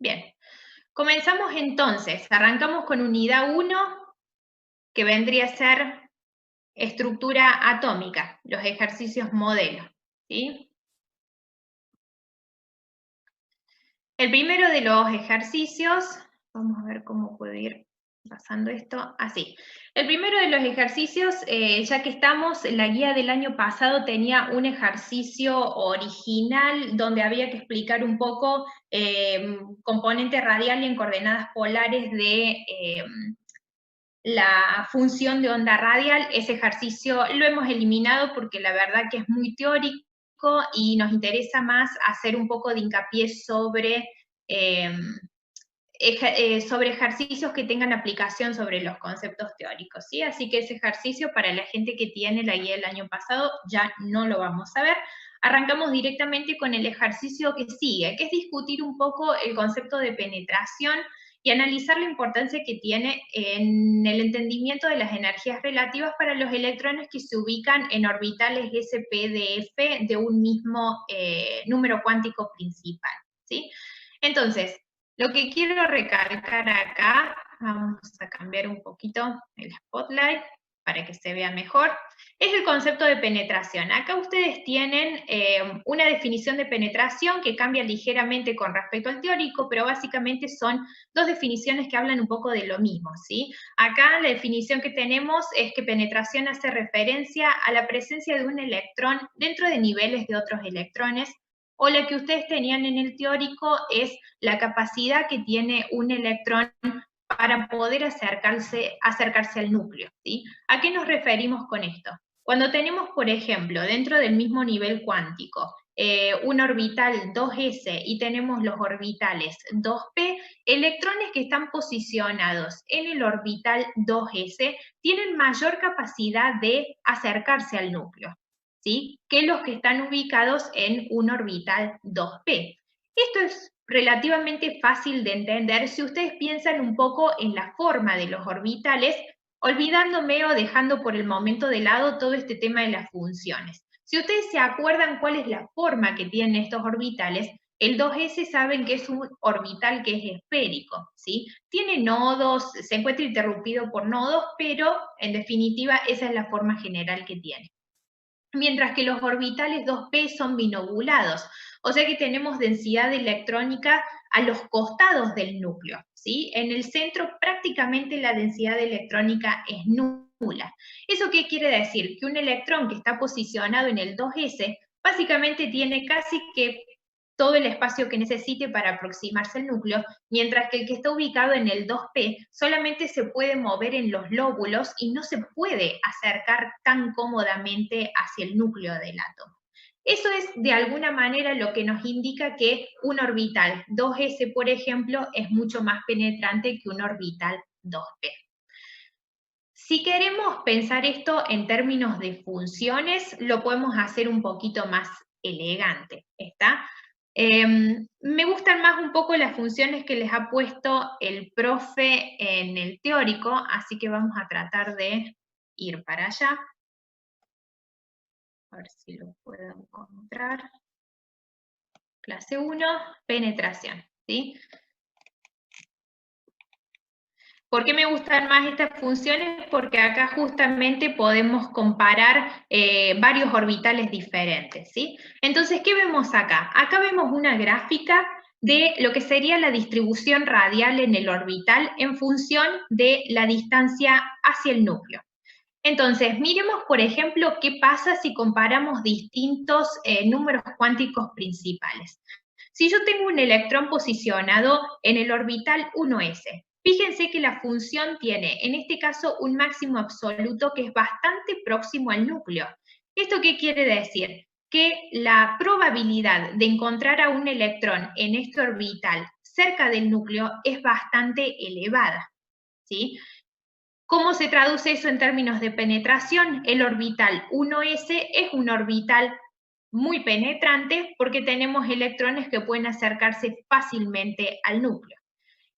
Bien, comenzamos entonces. Arrancamos con unidad 1, que vendría a ser estructura atómica, los ejercicios modelo, ¿sí? El primero de los ejercicios, vamos a ver cómo puedo ir pasando esto, así. El primero de los ejercicios, ya que estamos, la guía del año pasado tenía un ejercicio original donde había que explicar un poco componente radial y en coordenadas polares de la función de onda radial. Ese ejercicio lo hemos eliminado porque la verdad que es muy teórico y nos interesa más hacer un poco de hincapié sobre, sobre ejercicios que tengan aplicación sobre los conceptos teóricos, ¿sí? Así que ese ejercicio para la gente que tiene la guía del año pasado ya no lo vamos a ver. Arrancamos directamente con el ejercicio que sigue, que es discutir un poco el concepto de penetración y analizar la importancia que tiene en el entendimiento de las energías relativas para los electrones que se ubican en orbitales SPDF de un mismo número cuántico principal, ¿sí? Entonces, lo que quiero recalcar acá, vamos a cambiar un poquito el spotlight para que se vea mejor, es el concepto de penetración. Acá ustedes tienen una definición de penetración que cambia ligeramente con respecto al teórico, pero básicamente son dos definiciones que hablan un poco de lo mismo, ¿sí? Acá la definición que tenemos es que penetración hace referencia a la presencia de un electrón dentro de niveles de otros electrones, o la que ustedes tenían en el teórico es la capacidad que tiene un electrón para poder acercarse al núcleo, ¿sí? ¿A qué nos referimos con esto? Cuando tenemos, por ejemplo, dentro del mismo nivel cuántico, un orbital 2s y tenemos los orbitales 2p, electrones que están posicionados en el orbital 2s tienen mayor capacidad de acercarse al núcleo, ¿sí? Que los que están ubicados en un orbital 2p. Esto es relativamente fácil de entender si ustedes piensan un poco en la forma de los orbitales, olvidándome o dejando por el momento de lado todo este tema de las funciones. Si ustedes se acuerdan cuál es la forma que tienen estos orbitales, el 2s saben que es un orbital que es esférico, ¿sí? Tiene nodos, se encuentra interrumpido por nodos, pero en definitiva esa es la forma general que tiene. Mientras que los orbitales 2p son binobulados, o sea que tenemos densidad electrónica a los costados del núcleo, ¿sí? En el centro prácticamente la densidad electrónica es nula. ¿Eso qué quiere decir? Que un electrón que está posicionado en el 2s básicamente tiene casi que todo el espacio que necesite para aproximarse al núcleo, mientras que el que está ubicado en el 2p solamente se puede mover en los lóbulos y no se puede acercar tan cómodamente hacia el núcleo del átomo. Eso es de alguna manera lo que nos indica que un orbital 2s, por ejemplo, es mucho más penetrante que un orbital 2p. Si queremos pensar esto en términos de funciones, lo podemos hacer un poquito más elegante, ¿está? Me gustan más un poco las funciones que les ha puesto el profe en el teórico, así que vamos a tratar de ir para allá. A ver si lo puedo encontrar. Clase 1, penetración, ¿sí? ¿Por qué me gustan más estas funciones? Porque acá justamente podemos comparar varios orbitales diferentes, ¿sí? Entonces, ¿qué vemos acá? Acá vemos una gráfica de lo que sería la distribución radial en el orbital en función de la distancia hacia el núcleo. Entonces, miremos, por ejemplo, qué pasa si comparamos distintos números cuánticos principales. Si yo tengo un electrón posicionado en el orbital 1s, fíjense que la función tiene, en este caso, un máximo absoluto que es bastante próximo al núcleo. ¿Esto qué quiere decir? Que la probabilidad de encontrar a un electrón en este orbital cerca del núcleo es bastante elevada, ¿sí? ¿Cómo se traduce eso en términos de penetración? El orbital 1s es un orbital muy penetrante porque tenemos electrones que pueden acercarse fácilmente al núcleo.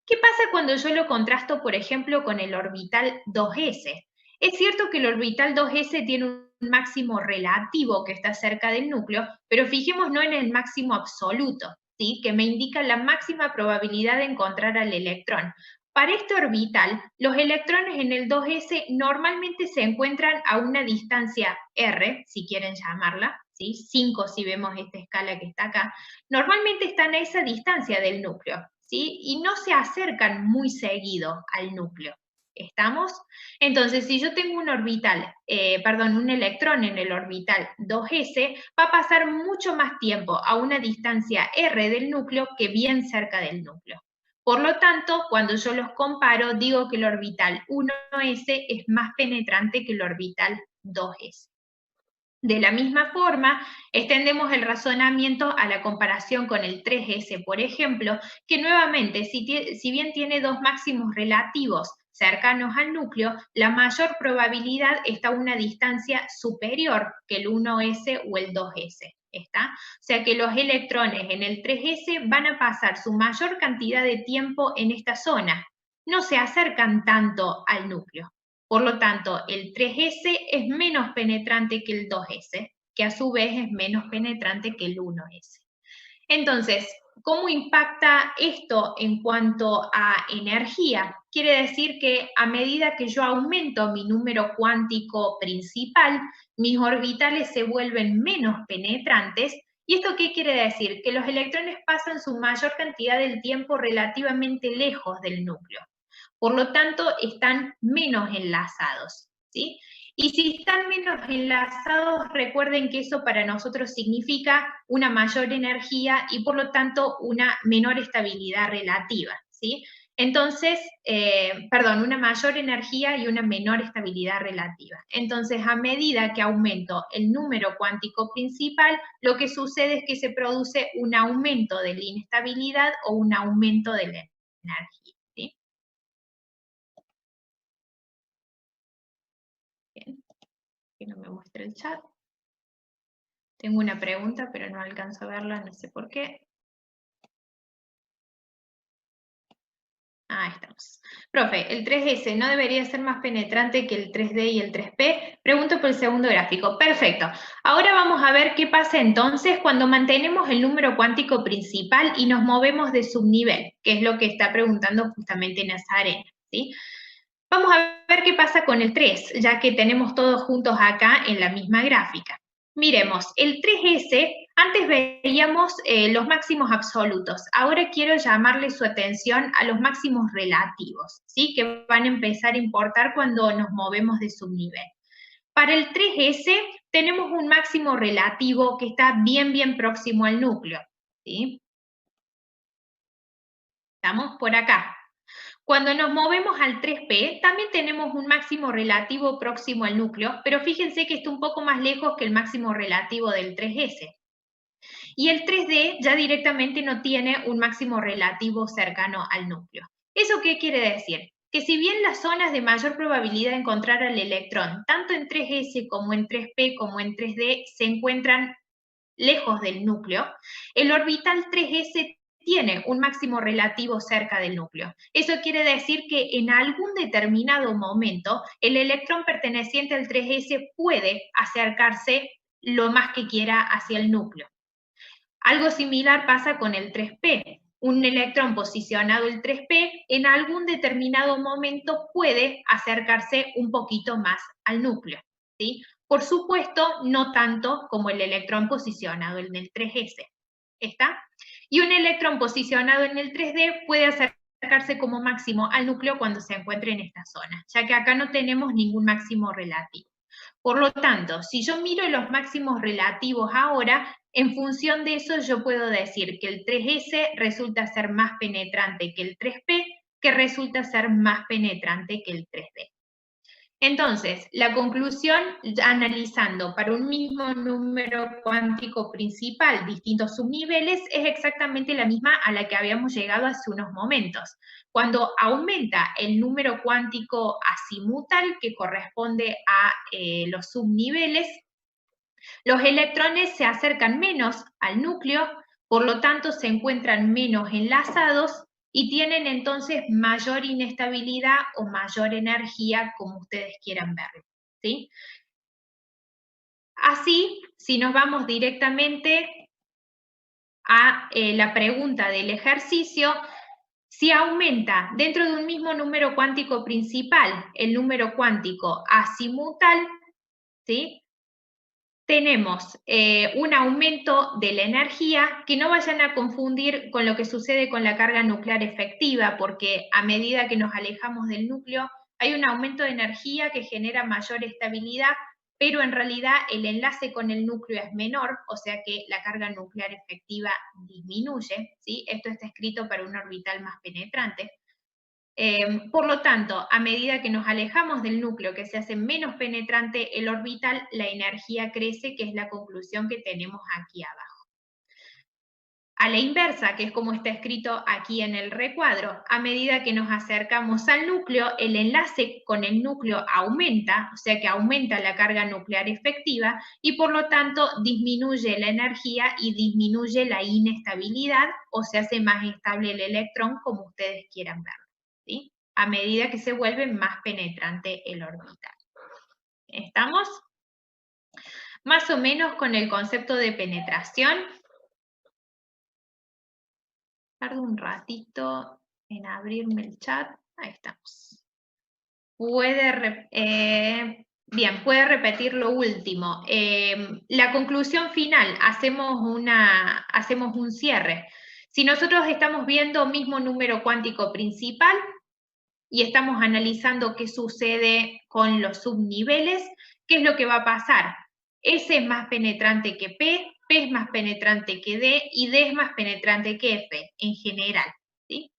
¿Qué pasa cuando yo lo contrasto, por ejemplo, con el orbital 2s? Es cierto que el orbital 2s tiene un máximo relativo que está cerca del núcleo, pero fijémonos en el máximo absoluto. ¿sí? Que me indica la máxima probabilidad de encontrar al electrón. Para este orbital, los electrones en el 2s normalmente se encuentran a una distancia r, si quieren llamarla, ¿sí? 5 si vemos esta escala que está acá, normalmente están a esa distancia del núcleo, ¿sí? Y no se acercan muy seguido al núcleo. ¿Estamos? Entonces, si yo tengo un orbital, un electrón en el orbital 2s, va a pasar mucho más tiempo a una distancia r del núcleo que bien cerca del núcleo. Por lo tanto, cuando yo los comparo, digo que el orbital 1s es más penetrante que el orbital 2s. De la misma forma, extendemos el razonamiento a la comparación con el 3s, por ejemplo, que nuevamente, si bien tiene dos máximos relativos cercanos al núcleo, la mayor probabilidad está a una distancia superior que el 1s o el 2s. ¿Está? O sea que los electrones en el 3s van a pasar su mayor cantidad de tiempo en esta zona. No se acercan tanto al núcleo. Por lo tanto, el 3s es menos penetrante que el 2s, que a su vez es menos penetrante que el 1s. Entonces, ¿cómo impacta esto en cuanto a energía? Quiere decir que a medida que yo aumento mi número cuántico principal, mis orbitales se vuelven menos penetrantes. ¿Y esto qué quiere decir? Que los electrones pasan su mayor cantidad del tiempo relativamente lejos del núcleo. Por lo tanto, están menos enlazados, ¿sí? Y si están menos enlazados, recuerden que eso para nosotros significa una mayor energía y por lo tanto una menor estabilidad relativa, ¿sí? Entonces, una mayor energía y una menor estabilidad relativa. Entonces, a medida que aumento el número cuántico principal, lo que sucede es que se produce un aumento de la inestabilidad o un aumento de la energía, ¿sí? Bien, que no me muestre el chat. Tengo una pregunta, pero no alcanzo a verla, no sé por qué. Ah, estamos. Profe, ¿el 3S no debería ser más penetrante que el 3D y el 3P? Pregunto por el segundo gráfico. Perfecto. Ahora vamos a ver qué pasa entonces cuando mantenemos el número cuántico principal y nos movemos de subnivel, que es lo que está preguntando justamente Nazarena, ¿sí? Vamos a ver qué pasa con el 3, ya que tenemos todos juntos acá en la misma gráfica. Miremos, el 3S, antes veíamos los máximos absolutos, ahora quiero llamarle su atención a los máximos relativos, ¿sí? Que van a empezar a importar cuando nos movemos de subnivel. Para el 3S tenemos un máximo relativo que está bien próximo al núcleo, ¿sí? Estamos por acá. Cuando nos movemos al 3P, también tenemos un máximo relativo próximo al núcleo, pero fíjense que está un poco más lejos que el máximo relativo del 3S. Y el 3D ya directamente no tiene un máximo relativo cercano al núcleo. ¿Eso qué quiere decir? Que si bien las zonas de mayor probabilidad de encontrar al electrón, tanto en 3S como en 3P como en 3D, se encuentran lejos del núcleo, el orbital 3s tiene un máximo relativo cerca del núcleo. Eso quiere decir que en algún determinado momento el electrón perteneciente al 3s puede acercarse lo más que quiera hacia el núcleo. Algo similar pasa con el 3p. Un electrón posicionado en 3p en algún determinado momento puede acercarse un poquito más al núcleo, ¿sí? Por supuesto, no tanto como el electrón posicionado en el 3s. ¿Está? Y un electrón posicionado en el 3d puede acercarse como máximo al núcleo cuando se encuentre en esta zona, ya que acá no tenemos ningún máximo relativo. Por lo tanto, si yo miro los máximos relativos ahora, en función de eso yo puedo decir que el 3S resulta ser más penetrante que el 3P, que resulta ser más penetrante que el 3D. Entonces, la conclusión, analizando para un mismo número cuántico principal distintos subniveles, es exactamente la misma a la que habíamos llegado hace unos momentos. Cuando aumenta el número cuántico azimutal, que corresponde a los subniveles, los electrones se acercan menos al núcleo, por lo tanto se encuentran menos enlazados y tienen entonces mayor inestabilidad o mayor energía, como ustedes quieran verlo, ¿sí? Así, si nos vamos directamente a la pregunta del ejercicio, si aumenta dentro de un mismo número cuántico principal el número cuántico azimutal, ¿sí? Tenemos un aumento de la energía, que no vayan a confundir con lo que sucede con la carga nuclear efectiva, porque a medida que nos alejamos del núcleo, hay un aumento de energía que genera mayor estabilidad, pero en realidad el enlace con el núcleo es menor, o sea que la carga nuclear efectiva disminuye, ¿sí? Esto está escrito para un orbital más penetrante. Por lo tanto, a medida que nos alejamos del núcleo, que se hace menos penetrante el orbital, la energía crece, que es la conclusión que tenemos aquí abajo. A la inversa, que es como está escrito aquí en el recuadro, a medida que nos acercamos al núcleo, el enlace con el núcleo aumenta, o sea que aumenta la carga nuclear efectiva y por lo tanto disminuye la energía y disminuye la inestabilidad o se hace más estable el electrón, como ustedes quieran verlo, ¿sí? A medida que se vuelve más penetrante el orbital. ¿Estamos? Más o menos con el concepto de penetración. Tardo un ratito en abrirme el chat. Ahí estamos. Bien, puede repetir lo último. La conclusión final, hacemos un cierre. Si nosotros estamos viendo mismo número cuántico principal y estamos analizando qué sucede con los subniveles, ¿qué es lo que va a pasar? S es más penetrante que P es más penetrante que D y D es más penetrante que F en general, ¿sí?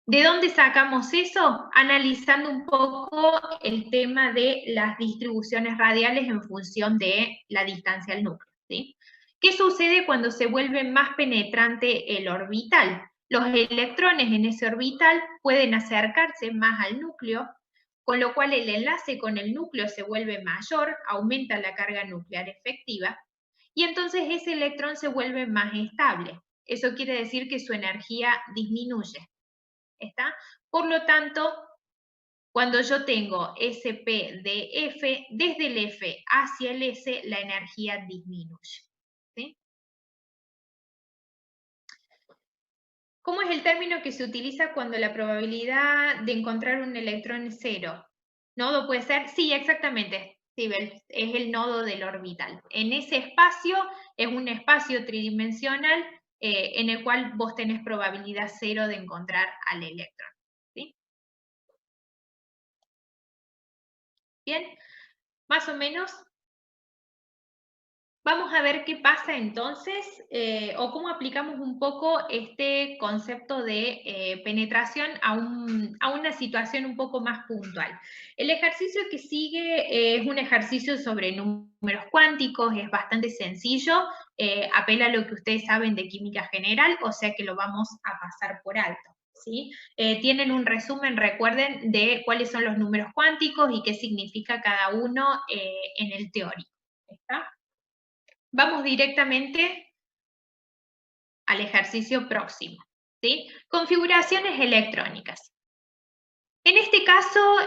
¿De dónde sacamos eso? Analizando un poco el tema de las distribuciones radiales en función de la distancia al núcleo, ¿sí? ¿Qué sucede cuando se vuelve más penetrante el orbital? Los electrones en ese orbital pueden acercarse más al núcleo, con lo cual el enlace con el núcleo se vuelve mayor, aumenta la carga nuclear efectiva, y entonces ese electrón se vuelve más estable. Eso quiere decir que su energía disminuye. ¿Está? Por lo tanto, cuando yo tengo SP de F, desde el F hacia el S, la energía disminuye. ¿Sí? ¿Cómo es el término que se utiliza cuando la probabilidad de encontrar un electrón es cero? ¿Nodo puede ser? Sí, exactamente. Sí, es el nodo del orbital. En ese espacio, es un espacio tridimensional en el cual vos tenés probabilidad cero de encontrar al electrón. ¿Sí? Bien, más o menos. Vamos a ver qué pasa entonces, o cómo aplicamos un poco este concepto de penetración a una situación un poco más puntual. El ejercicio que sigue es un ejercicio sobre números cuánticos, es bastante sencillo, apela a lo que ustedes saben de química general, o sea que lo vamos a pasar por alto. ¿Sí? Tienen un resumen, recuerden, de cuáles son los números cuánticos y qué significa cada uno en el teórico. ¿Está? Vamos directamente al ejercicio próximo, ¿sí? Configuraciones electrónicas. En este caso,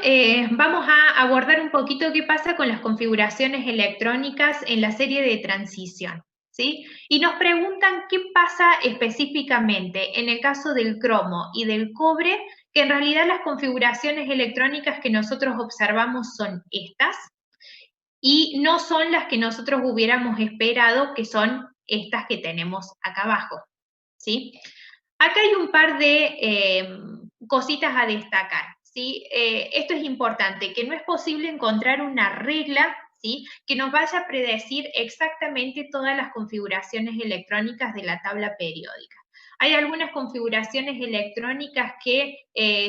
vamos a abordar un poquito qué pasa con las configuraciones electrónicas en la serie de transición, ¿sí? Y nos preguntan qué pasa específicamente en el caso del cromo y del cobre, que en realidad las configuraciones electrónicas que nosotros observamos son estas, y no son las que nosotros hubiéramos esperado, que son estas que tenemos acá abajo, ¿sí? Acá hay un par de cositas a destacar, ¿sí? Esto es importante, que no es posible encontrar una regla, ¿sí?, que nos vaya a predecir exactamente todas las configuraciones electrónicas de la tabla periódica. Hay algunas configuraciones electrónicas que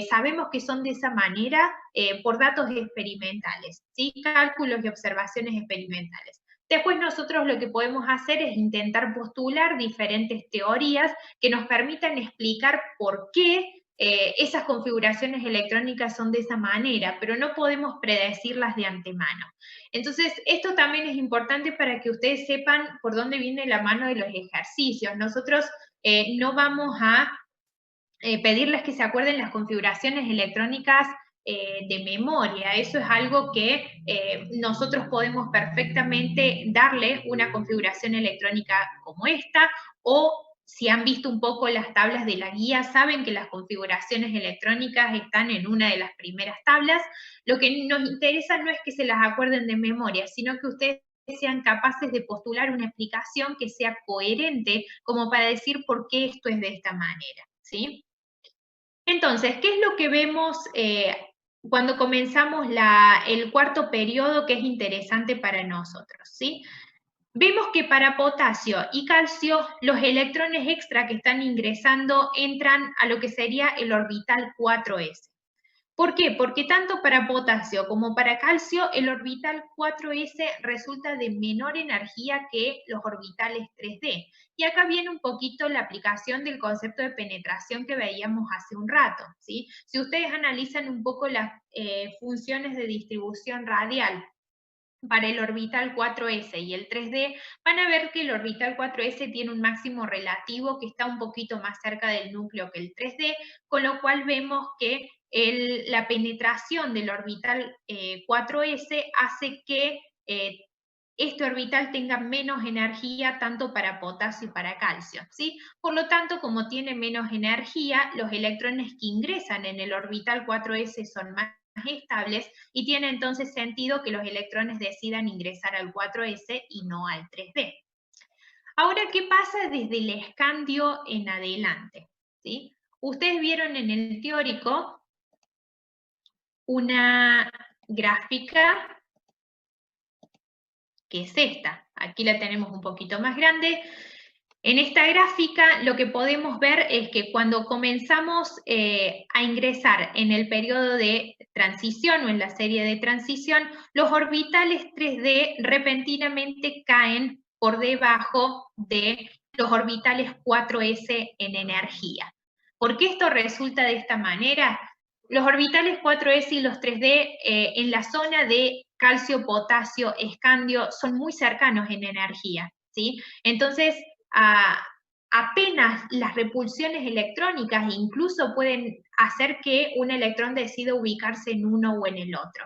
sabemos que son de esa manera por datos experimentales, ¿sí? Cálculos y observaciones experimentales. Después nosotros lo que podemos hacer es intentar postular diferentes teorías que nos permitan explicar por qué esas configuraciones electrónicas son de esa manera, pero no podemos predecirlas de antemano. Entonces, esto también es importante para que ustedes sepan por dónde viene la mano de los ejercicios. Nosotros no vamos a pedirles que se acuerden las configuraciones electrónicas de memoria. Eso es algo que nosotros podemos perfectamente darle una configuración electrónica como esta, o si han visto un poco las tablas de la guía, saben que las configuraciones electrónicas están en una de las primeras tablas. Lo que nos interesa no es que se las acuerden de memoria, sino que ustedes sean capaces de postular una explicación que sea coherente, como para decir por qué esto es de esta manera, ¿sí? Entonces, ¿qué es lo que vemos cuando comenzamos el cuarto periodo que es interesante para nosotros, ¿sí? Vemos que para potasio y calcio, los electrones extra que están ingresando entran a lo que sería el orbital 4s. ¿Por qué? Porque tanto para potasio como para calcio, el orbital 4s resulta de menor energía que los orbitales 3d. Y acá viene un poquito la aplicación del concepto de penetración que veíamos hace un rato, ¿sí? Si ustedes analizan un poco las funciones de distribución radial para el orbital 4s y el 3d, van a ver que el orbital 4s tiene un máximo relativo que está un poquito más cerca del núcleo que el 3d, con lo cual vemos que la penetración del orbital 4s hace que este orbital tenga menos energía tanto para potasio y para calcio, ¿sí? Por lo tanto, como tiene menos energía, los electrones que ingresan en el orbital 4s son más estables y tiene entonces sentido que los electrones decidan ingresar al 4s y no al 3d. Ahora, ¿qué pasa desde el escandio en adelante? ¿Sí? Ustedes vieron en el teórico una gráfica que es esta. Aquí la tenemos un poquito más grande. En esta gráfica lo que podemos ver es que cuando comenzamos a ingresar en el periodo de transición o en la serie de transición, los orbitales 3d repentinamente caen por debajo de los orbitales 4s en energía. ¿Por qué esto resulta de esta manera? Los orbitales 4s y los 3d en la zona de calcio, potasio, escandio son muy cercanos en energía, ¿sí? Entonces, apenas las repulsiones electrónicas incluso pueden hacer que un electrón decida ubicarse en uno o en el otro.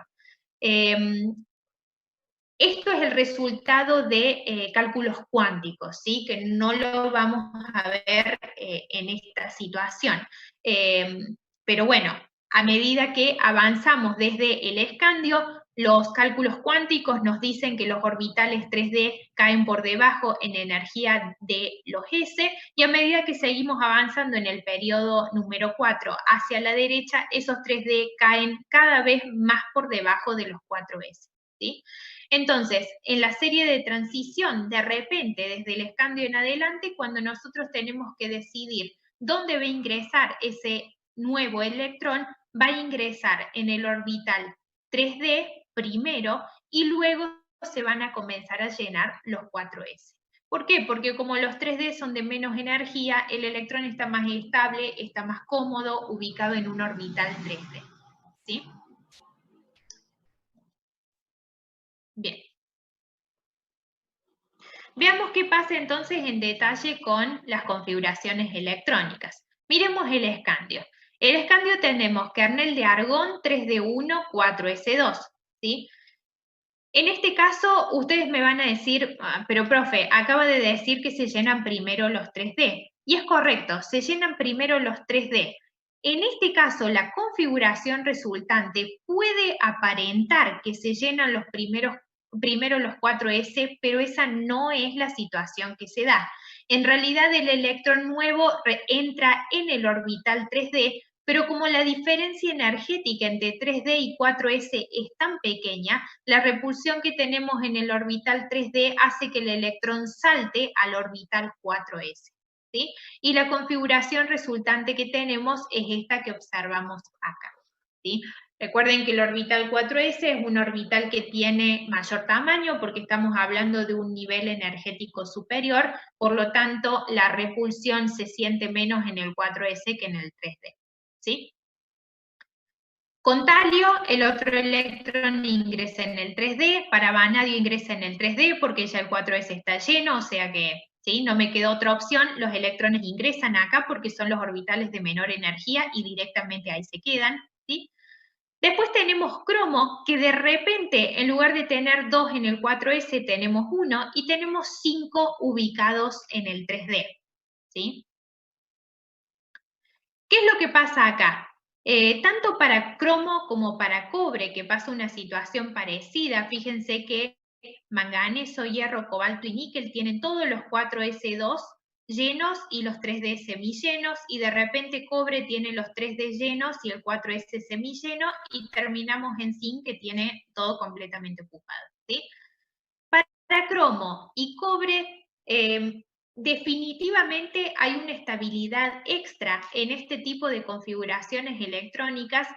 Esto es el resultado de cálculos cuánticos, ¿sí? Que no lo vamos a ver en esta situación. Pero bueno, a medida que avanzamos desde el escandio, los cálculos cuánticos nos dicen que los orbitales 3d caen por debajo en energía de los S, y a medida que seguimos avanzando en el periodo número 4 hacia la derecha, esos 3d caen cada vez más por debajo de los 4S, ¿sí? Entonces, en la serie de transición, de repente, desde el escandio en adelante, cuando nosotros tenemos que decidir dónde va a ingresar ese nuevo electrón, va a ingresar en el orbital 3d primero y luego se van a comenzar a llenar los 4s. ¿Por qué? Porque como los 3d son de menos energía, el electrón está más estable, está más cómodo, ubicado en un orbital 3d. ¿Sí? Bien. Veamos qué pasa entonces en detalle con las configuraciones electrónicas. Miremos el escandio. El escandio tenemos kernel de argón 3d1, 4s2, ¿sí? En este caso, ustedes me van a decir, pero profe, acaba de decir que se llenan primero los 3D. Y es correcto, se llenan primero los 3D. En este caso, la configuración resultante puede aparentar que se llenan los primero los 4S, pero esa no es la situación que se da. En realidad, el electrón nuevo entra en el orbital 3D, pero como la diferencia energética entre 3D y 4S es tan pequeña, la repulsión que tenemos en el orbital 3D hace que el electrón salte al orbital 4S. ¿Sí? Y la configuración resultante que tenemos es esta que observamos acá. ¿Sí? Recuerden que el orbital 4s es un orbital que tiene mayor tamaño porque estamos hablando de un nivel energético superior, por lo tanto la repulsión se siente menos en el 4s que en el 3d. ¿Sí? Con talio, el otro electrón ingresa en el 3D, para vanadio ingresa en el 3D porque ya el 4s está lleno, o sea que ¿sí? No me quedó otra opción, los electrones ingresan acá porque son los orbitales de menor energía y directamente ahí se quedan. ¿Sí? Después tenemos cromo, que de repente, en lugar de tener 2 en el 4s, tenemos 1 y tenemos 5 ubicados en el 3D. ¿sí? ¿Qué es lo que pasa acá? Tanto para cromo como para cobre, que pasa una situación parecida, fíjense que manganeso, hierro, cobalto y níquel tienen todos los 4s2 llenos y los 3d semillenos, y de repente cobre tiene los 3d llenos y el 4s semilleno, y terminamos en zinc que tiene todo completamente ocupado, ¿sí? Para cromo y cobre, definitivamente hay una estabilidad extra en este tipo de configuraciones electrónicas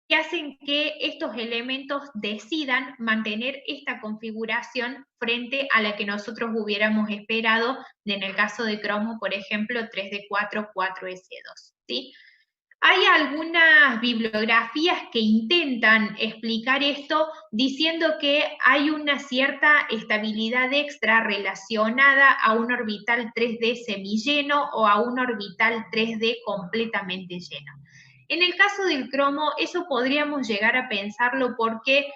que hacen que estos elementos decidan mantener esta configuración frente a la que nosotros hubiéramos esperado en el caso de cromo, por ejemplo, 3D4, 4S2, ¿sí? Hay algunas bibliografías que intentan explicar esto diciendo que hay una cierta estabilidad extra relacionada a un orbital 3D semilleno o a un orbital 3D completamente lleno. En el caso del cromo, eso podríamos llegar a pensarlo porque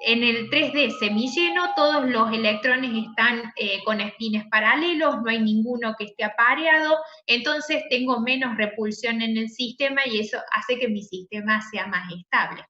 en el 3D semilleno todos los electrones están con espines paralelos, no hay ninguno que esté apareado, entonces tengo menos repulsión en el sistema y eso hace que mi sistema sea más estable.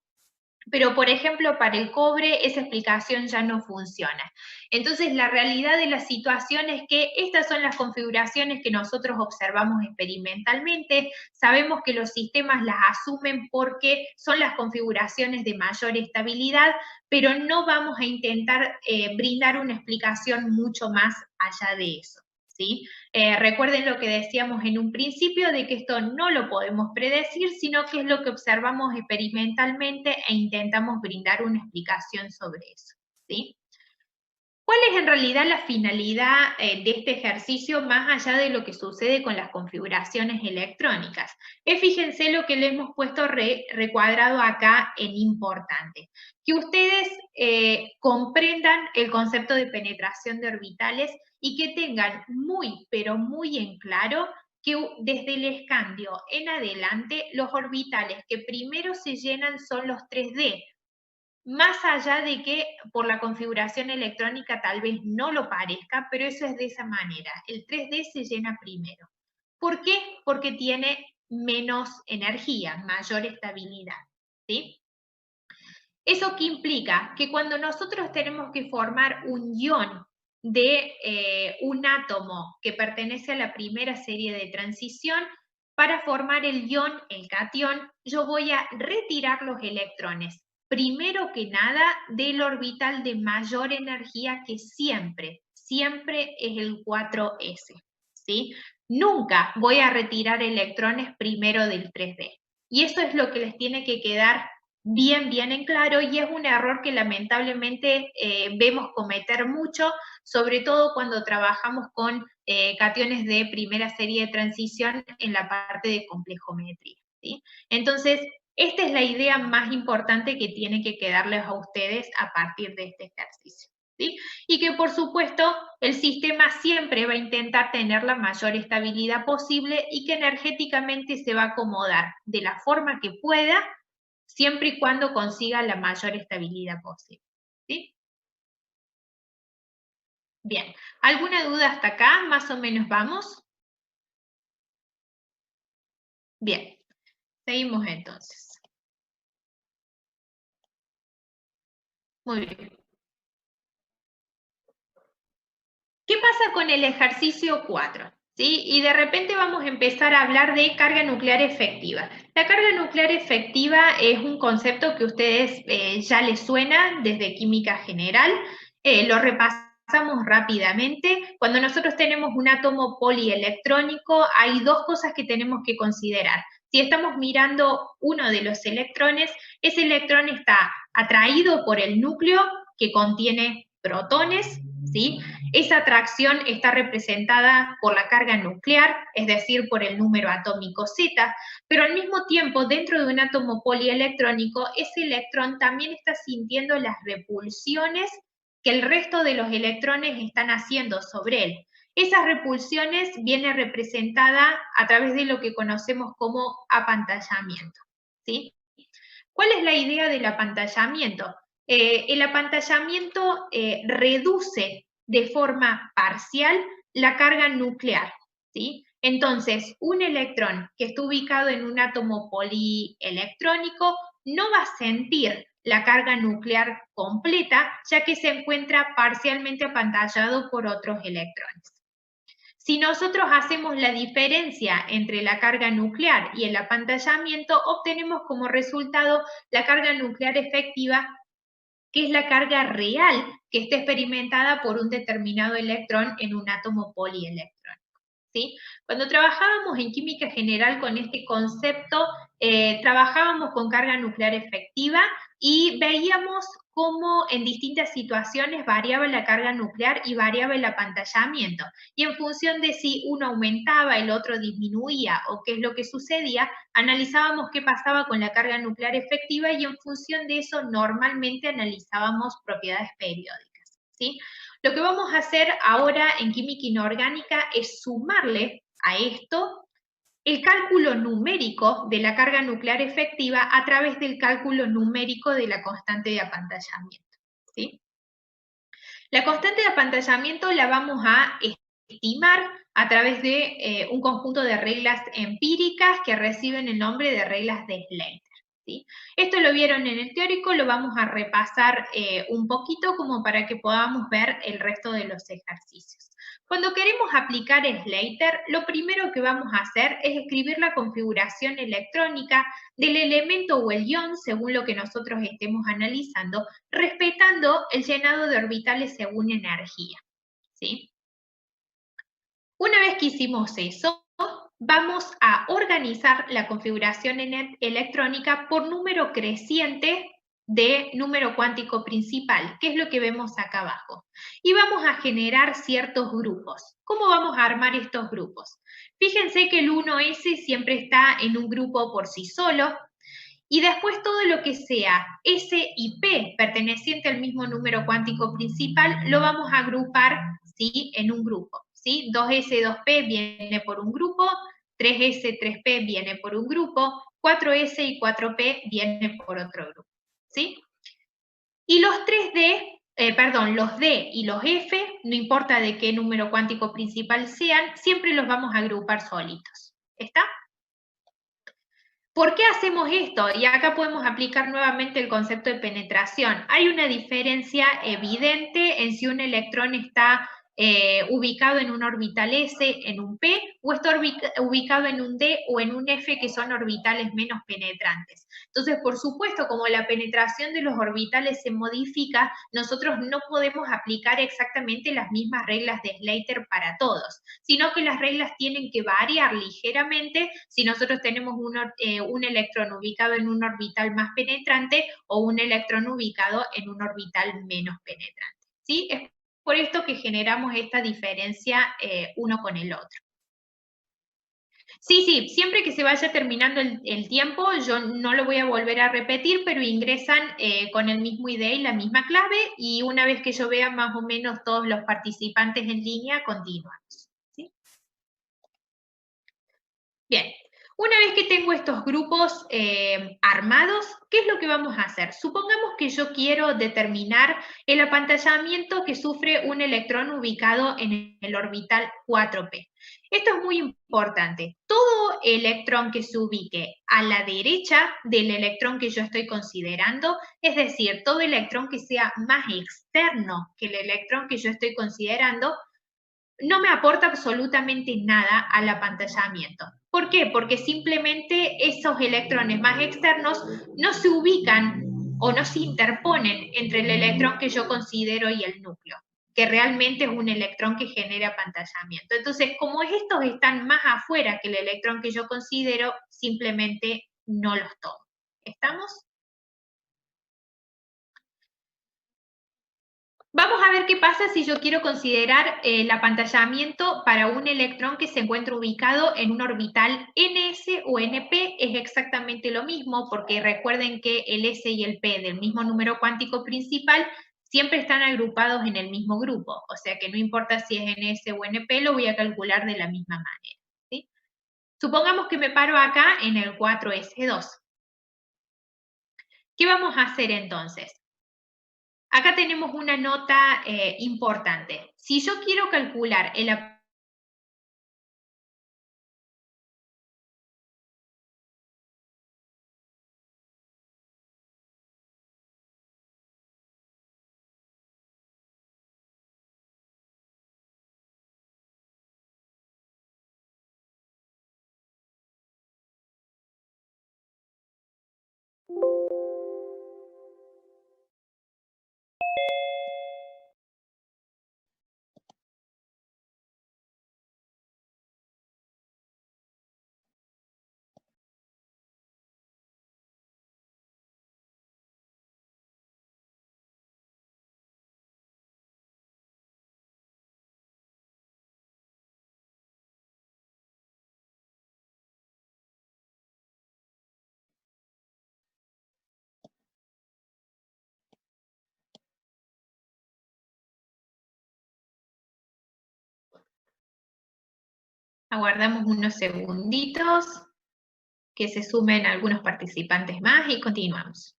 Pero, por ejemplo, para el cobre esa explicación ya no funciona. Entonces, la realidad de la situación es que estas son las configuraciones que nosotros observamos experimentalmente. Sabemos que los sistemas las asumen porque son las configuraciones de mayor estabilidad, pero no vamos a intentar brindar una explicación mucho más allá de eso, ¿sí? Recuerden lo que decíamos en un principio de que esto no lo podemos predecir, sino que es lo que observamos experimentalmente e intentamos brindar una explicación sobre eso, ¿sí? ¿Cuál es en realidad la finalidad de este ejercicio más allá de lo que sucede con las configuraciones electrónicas? Fíjense lo que le hemos puesto recuadrado acá en importante. Que ustedes comprendan el concepto de penetración de orbitales y que tengan muy, pero muy en claro que desde el escandio en adelante los orbitales que primero se llenan son los 3D, más allá de que por la configuración electrónica tal vez no lo parezca, pero eso es de esa manera. El 3D se llena primero. ¿Por qué? Porque tiene menos energía, mayor estabilidad, ¿sí? ¿Eso qué implica? Que cuando nosotros tenemos que formar un ion de un átomo que pertenece a la primera serie de transición, para formar el ion, el catión, yo voy a retirar los electrones, primero que nada, del orbital de mayor energía que siempre es el 4s, ¿sí? Nunca voy a retirar electrones primero del 3D. Y eso es lo que les tiene que quedar bien en claro, y es un error que lamentablemente vemos cometer mucho, sobre todo cuando trabajamos con cationes de primera serie de transición en la parte de complejometría, ¿sí? Entonces, esta es la idea más importante que tiene que quedarles a ustedes a partir de este ejercicio, ¿sí? Y que por supuesto el sistema siempre va a intentar tener la mayor estabilidad posible y que energéticamente se va a acomodar de la forma que pueda, siempre y cuando consiga la mayor estabilidad posible, ¿sí? Bien, ¿alguna duda hasta acá? ¿Más o menos vamos? Bien, seguimos entonces. Muy bien. ¿Qué pasa con el ejercicio 4? ¿Sí? Y de repente vamos a empezar a hablar de carga nuclear efectiva. La carga nuclear efectiva es un concepto que a ustedes ya les suena desde química general. Lo repasamos rápidamente. Cuando nosotros tenemos un átomo polielectrónico, hay dos cosas que tenemos que considerar. Si estamos mirando uno de los electrones, ese electrón está atraído por el núcleo que contiene protones, ¿sí? Esa atracción está representada por la carga nuclear, es decir, por el número atómico Z, pero al mismo tiempo, dentro de un átomo polielectrónico, ese electrón también está sintiendo las repulsiones que el resto de los electrones están haciendo sobre él. Esas repulsiones vienen representadas a través de lo que conocemos como apantallamiento, ¿sí? ¿Cuál es la idea del apantallamiento? El apantallamiento reduce de forma parcial la carga nuclear. ¿sí? Entonces, un electrón que está ubicado en un átomo polielectrónico no va a sentir la carga nuclear completa, ya que se encuentra parcialmente apantallado por otros electrones. Si nosotros hacemos la diferencia entre la carga nuclear y el apantallamiento, obtenemos como resultado la carga nuclear efectiva, que es la carga real que está experimentada por un determinado electrón en un átomo polielectrónico. ¿Sí? Cuando trabajábamos en química general con este concepto, trabajábamos con carga nuclear efectiva y veíamos cómo en distintas situaciones variaba la carga nuclear y variaba el apantallamiento. Y en función de si uno aumentaba, el otro disminuía o qué es lo que sucedía, analizábamos qué pasaba con la carga nuclear efectiva y en función de eso normalmente analizábamos propiedades periódicas. ¿Sí? Lo que vamos a hacer ahora en química inorgánica es sumarle a esto el cálculo numérico de la carga nuclear efectiva a través del cálculo numérico de la constante de apantallamiento. ¿Sí? La constante de apantallamiento la vamos a estimar a través de un conjunto de reglas empíricas que reciben el nombre de reglas de Slater. ¿Sí? Esto lo vieron en el teórico, lo vamos a repasar un poquito como para que podamos ver el resto de los ejercicios. Cuando queremos aplicar Slater, lo primero que vamos a hacer es escribir la configuración electrónica del elemento o el ion, según lo que nosotros estemos analizando, respetando el llenado de orbitales según energía. ¿Sí? Una vez que hicimos eso, vamos a organizar la configuración electrónica por número creciente de número cuántico principal, que es lo que vemos acá abajo. Y vamos a generar ciertos grupos. ¿Cómo vamos a armar estos grupos? Fíjense que el 1s siempre está en un grupo por sí solo, y después todo lo que sea S y P perteneciente al mismo número cuántico principal lo vamos a agrupar, ¿sí?, en un grupo. ¿Sí? 2S, 2P viene por un grupo, 3S, 3P viene por un grupo, 4S y 4P viene por otro grupo. ¿Sí? Y los 3D, los D y los F, no importa de qué número cuántico principal sean, siempre los vamos a agrupar solitos. ¿Está? ¿Por qué hacemos esto? Y acá podemos aplicar nuevamente el concepto de penetración. Hay una diferencia evidente en si un electrón está ubicado en un orbital S, en un P, o está ubicado en un D o en un F, que son orbitales menos penetrantes. Entonces, por supuesto, como la penetración de los orbitales se modifica, nosotros no podemos aplicar exactamente las mismas reglas de Slater para todos, sino que las reglas tienen que variar ligeramente si nosotros tenemos un electrón ubicado en un orbital más penetrante o un electrón ubicado en un orbital menos penetrante. ¿Sí? Es por esto que generamos esta diferencia uno con el otro. Sí, sí, siempre que se vaya terminando el tiempo, yo no lo voy a volver a repetir, pero ingresan con el mismo ID y la misma clave, y una vez que yo vea más o menos todos los participantes en línea, continuamos. ¿Sí? Bien, una vez que tengo estos grupos armados, ¿qué es lo que vamos a hacer? Supongamos que yo quiero determinar el apantallamiento que sufre un electrón ubicado en el orbital 4p. Esto es muy importante. Todo electrón que se ubique a la derecha del electrón que yo estoy considerando, es decir, todo electrón que sea más externo que el electrón que yo estoy considerando, no me aporta absolutamente nada al apantallamiento. ¿Por qué? Porque simplemente esos electrones más externos no se ubican o no se interponen entre el electrón que yo considero y el núcleo, que realmente es un electrón que genera apantallamiento. Entonces, como estos están más afuera que el electrón que yo considero, simplemente no los tomo. ¿Estamos? Vamos a ver qué pasa si yo quiero considerar el apantallamiento para un electrón que se encuentra ubicado en un orbital ns o np. Es exactamente lo mismo, porque recuerden que el s y el p del mismo número cuántico principal siempre están agrupados en el mismo grupo, o sea que no importa si es ns o np, lo voy a calcular de la misma manera. ¿Sí? Supongamos que me paro acá en el 4s2. ¿Qué vamos a hacer entonces? Acá tenemos una nota importante. Si yo quiero calcular el Aguardamos unos segunditos que se sumen algunos participantes más y continuamos.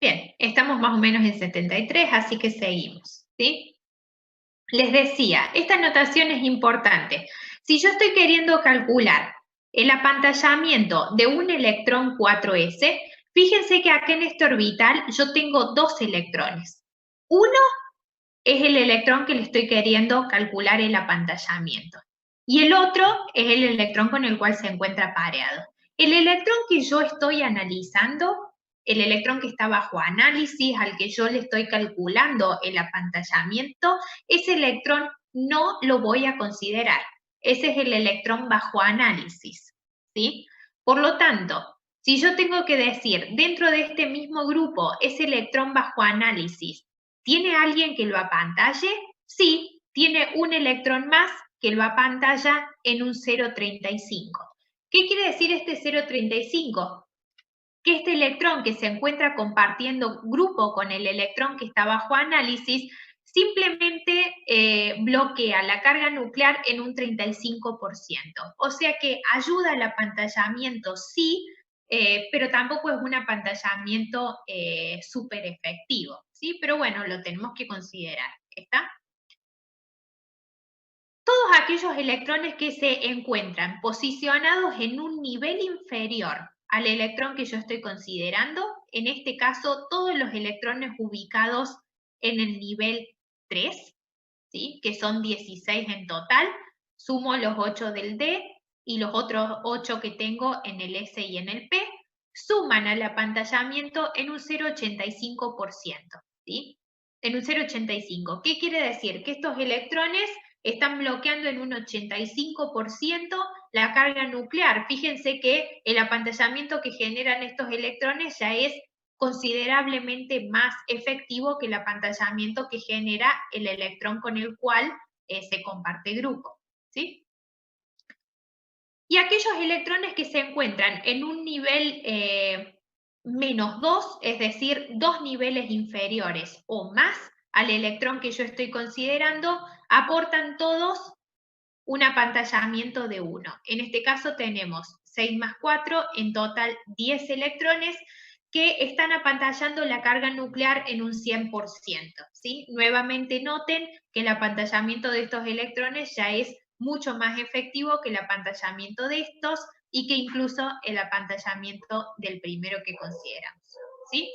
Bien, estamos más o menos en 73, así que seguimos, ¿sí? Les decía, esta notación es importante. Si yo estoy queriendo calcular el apantallamiento de un electrón 4s, fíjense que acá en este orbital yo tengo dos electrones. Uno es el electrón que le estoy queriendo calcular el apantallamiento. Y el otro es el electrón con el cual se encuentra pareado. El electrón que yo estoy analizando, el electrón que está bajo análisis, al que yo le estoy calculando el apantallamiento, ese electrón no lo voy a considerar. Ese es el electrón bajo análisis, ¿sí? Por lo tanto, si yo tengo que decir, dentro de este mismo grupo, ese electrón bajo análisis, ¿tiene alguien que lo apantalle? Sí, tiene un electrón más que lo apantalla en un 0,35. ¿Qué quiere decir este 0,35? Que este electrón que se encuentra compartiendo grupo con el electrón que está bajo análisis, simplemente bloquea la carga nuclear en un 35%. O sea que ayuda al apantallamiento, sí, pero tampoco es un apantallamiento súper efectivo, ¿sí? Pero bueno, lo tenemos que considerar, ¿está? Todos aquellos electrones que se encuentran posicionados en un nivel inferior al electrón que yo estoy considerando, en este caso todos los electrones ubicados en el nivel 3, ¿sí? Que son 16 en total, sumo los 8 del D y los otros 8 que tengo en el S y en el P, suman al apantallamiento en un 0,85%, ¿sí? En un 0,85. ¿Qué quiere decir? Que estos electrones están bloqueando en un 85% la carga nuclear. Fíjense que el apantallamiento que generan estos electrones ya es considerablemente más efectivo que el apantallamiento que genera el electrón con el cual se comparte grupo, ¿sí? Y aquellos electrones que se encuentran en un nivel -2, es decir, 2 niveles inferiores o más al electrón que yo estoy considerando, aportan todos un apantallamiento de 1. En este caso tenemos 6 más 4, en total 10 electrones que están apantallando la carga nuclear en un 100%, ¿sí? Nuevamente noten que el apantallamiento de estos electrones ya es mucho más efectivo que el apantallamiento de estos y que incluso el apantallamiento del primero que consideramos, ¿sí?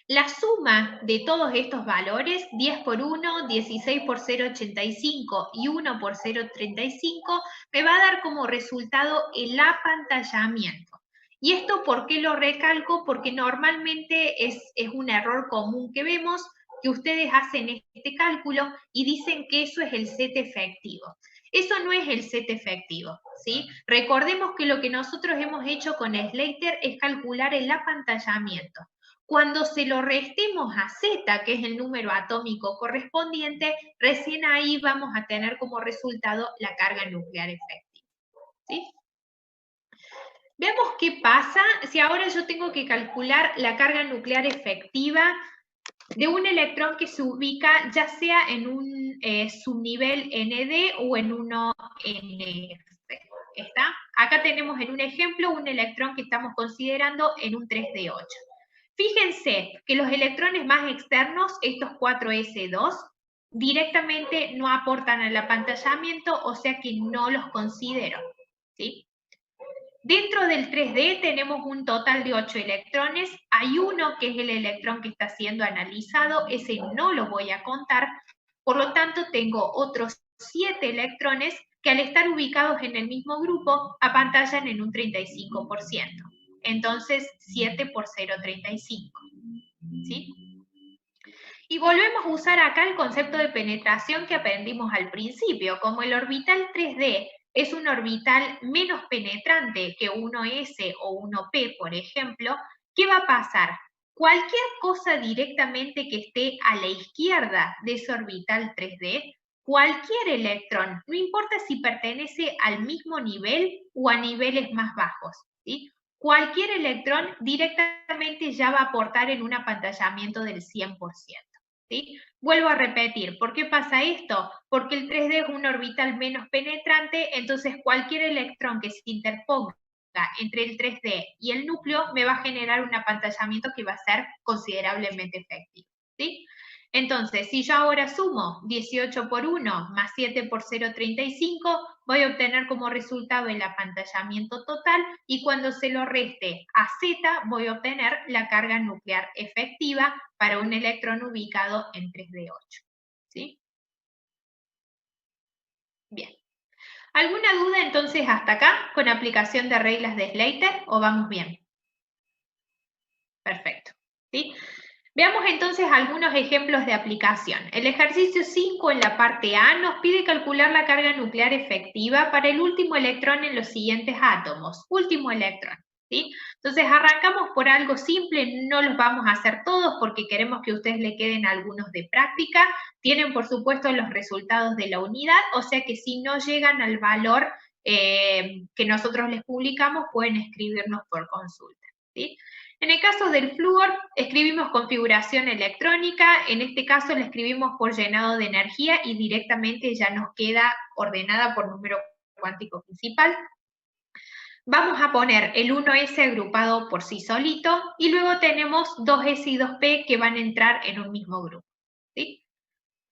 La suma de todos estos valores, 10 por 1, 16 por 0,85 y 1 por 0,35, me va a dar como resultado el apantallamiento. ¿Y esto por qué lo recalco? Porque normalmente es un error común que vemos, que ustedes hacen este cálculo y dicen que eso es el set efectivo. Eso no es el set efectivo, ¿sí? Recordemos que lo que nosotros hemos hecho con Slater es calcular el apantallamiento. Cuando se lo restemos a Z, que es el número atómico correspondiente, recién ahí vamos a tener como resultado la carga nuclear efectiva, ¿sí? Veamos qué pasa si ahora yo tengo que calcular la carga nuclear efectiva de un electrón que se ubica ya sea en un subnivel ND o en uno NF. ¿Está? Acá tenemos en un ejemplo un electrón que estamos considerando en un 3D8. Fíjense que los electrones más externos, estos 4s2, directamente no aportan al apantallamiento, o sea que no los considero, ¿sí? Dentro del 3D tenemos un total de 8 electrones, hay uno que es el electrón que está siendo analizado, ese no lo voy a contar, por lo tanto tengo otros 7 electrones que al estar ubicados en el mismo grupo apantallan en un 35%. Entonces 7 por 0,35. ¿sí? Y volvemos a usar acá el concepto de penetración que aprendimos al principio. Como el orbital 3D es un orbital menos penetrante que 1s o 1p, por ejemplo, ¿qué va a pasar? Cualquier cosa directamente que esté a la izquierda de ese orbital 3D, cualquier electrón, no importa si pertenece al mismo nivel o a niveles más bajos, ¿sí? Cualquier electrón directamente ya va a aportar en un apantallamiento del 100%. ¿Sí? Vuelvo a repetir, ¿por qué pasa esto? Porque el 3D es un orbital menos penetrante, entonces cualquier electrón que se interponga entre el 3D y el núcleo me va a generar un apantallamiento que va a ser considerablemente efectivo. ¿Sí? Entonces, si yo ahora sumo 18 por 1 más 7 por 0,35, voy a obtener como resultado el apantallamiento total y cuando se lo reste a Z, voy a obtener la carga nuclear efectiva para un electrón ubicado en 3D8. ¿Sí? Bien. ¿Alguna duda entonces hasta acá con aplicación de reglas de Slater o vamos bien? Perfecto. ¿Sí? Veamos entonces algunos ejemplos de aplicación. El ejercicio 5 en la parte A nos pide calcular la carga nuclear efectiva para el último electrón en los siguientes átomos. Último electrón. ¿Sí? Entonces arrancamos por algo simple, no los vamos a hacer todos porque queremos que a ustedes le queden algunos de práctica. Tienen por supuesto los resultados de la unidad, o sea que si no llegan al valor que nosotros les publicamos, pueden escribirnos por consulta. ¿Sí? En el caso del flúor, escribimos configuración electrónica, en este caso la escribimos por llenado de energía y directamente ya nos queda ordenada por número cuántico principal. Vamos a poner el 1s agrupado por sí solito y luego tenemos 2s y 2p que van a entrar en un mismo grupo. ¿Sí?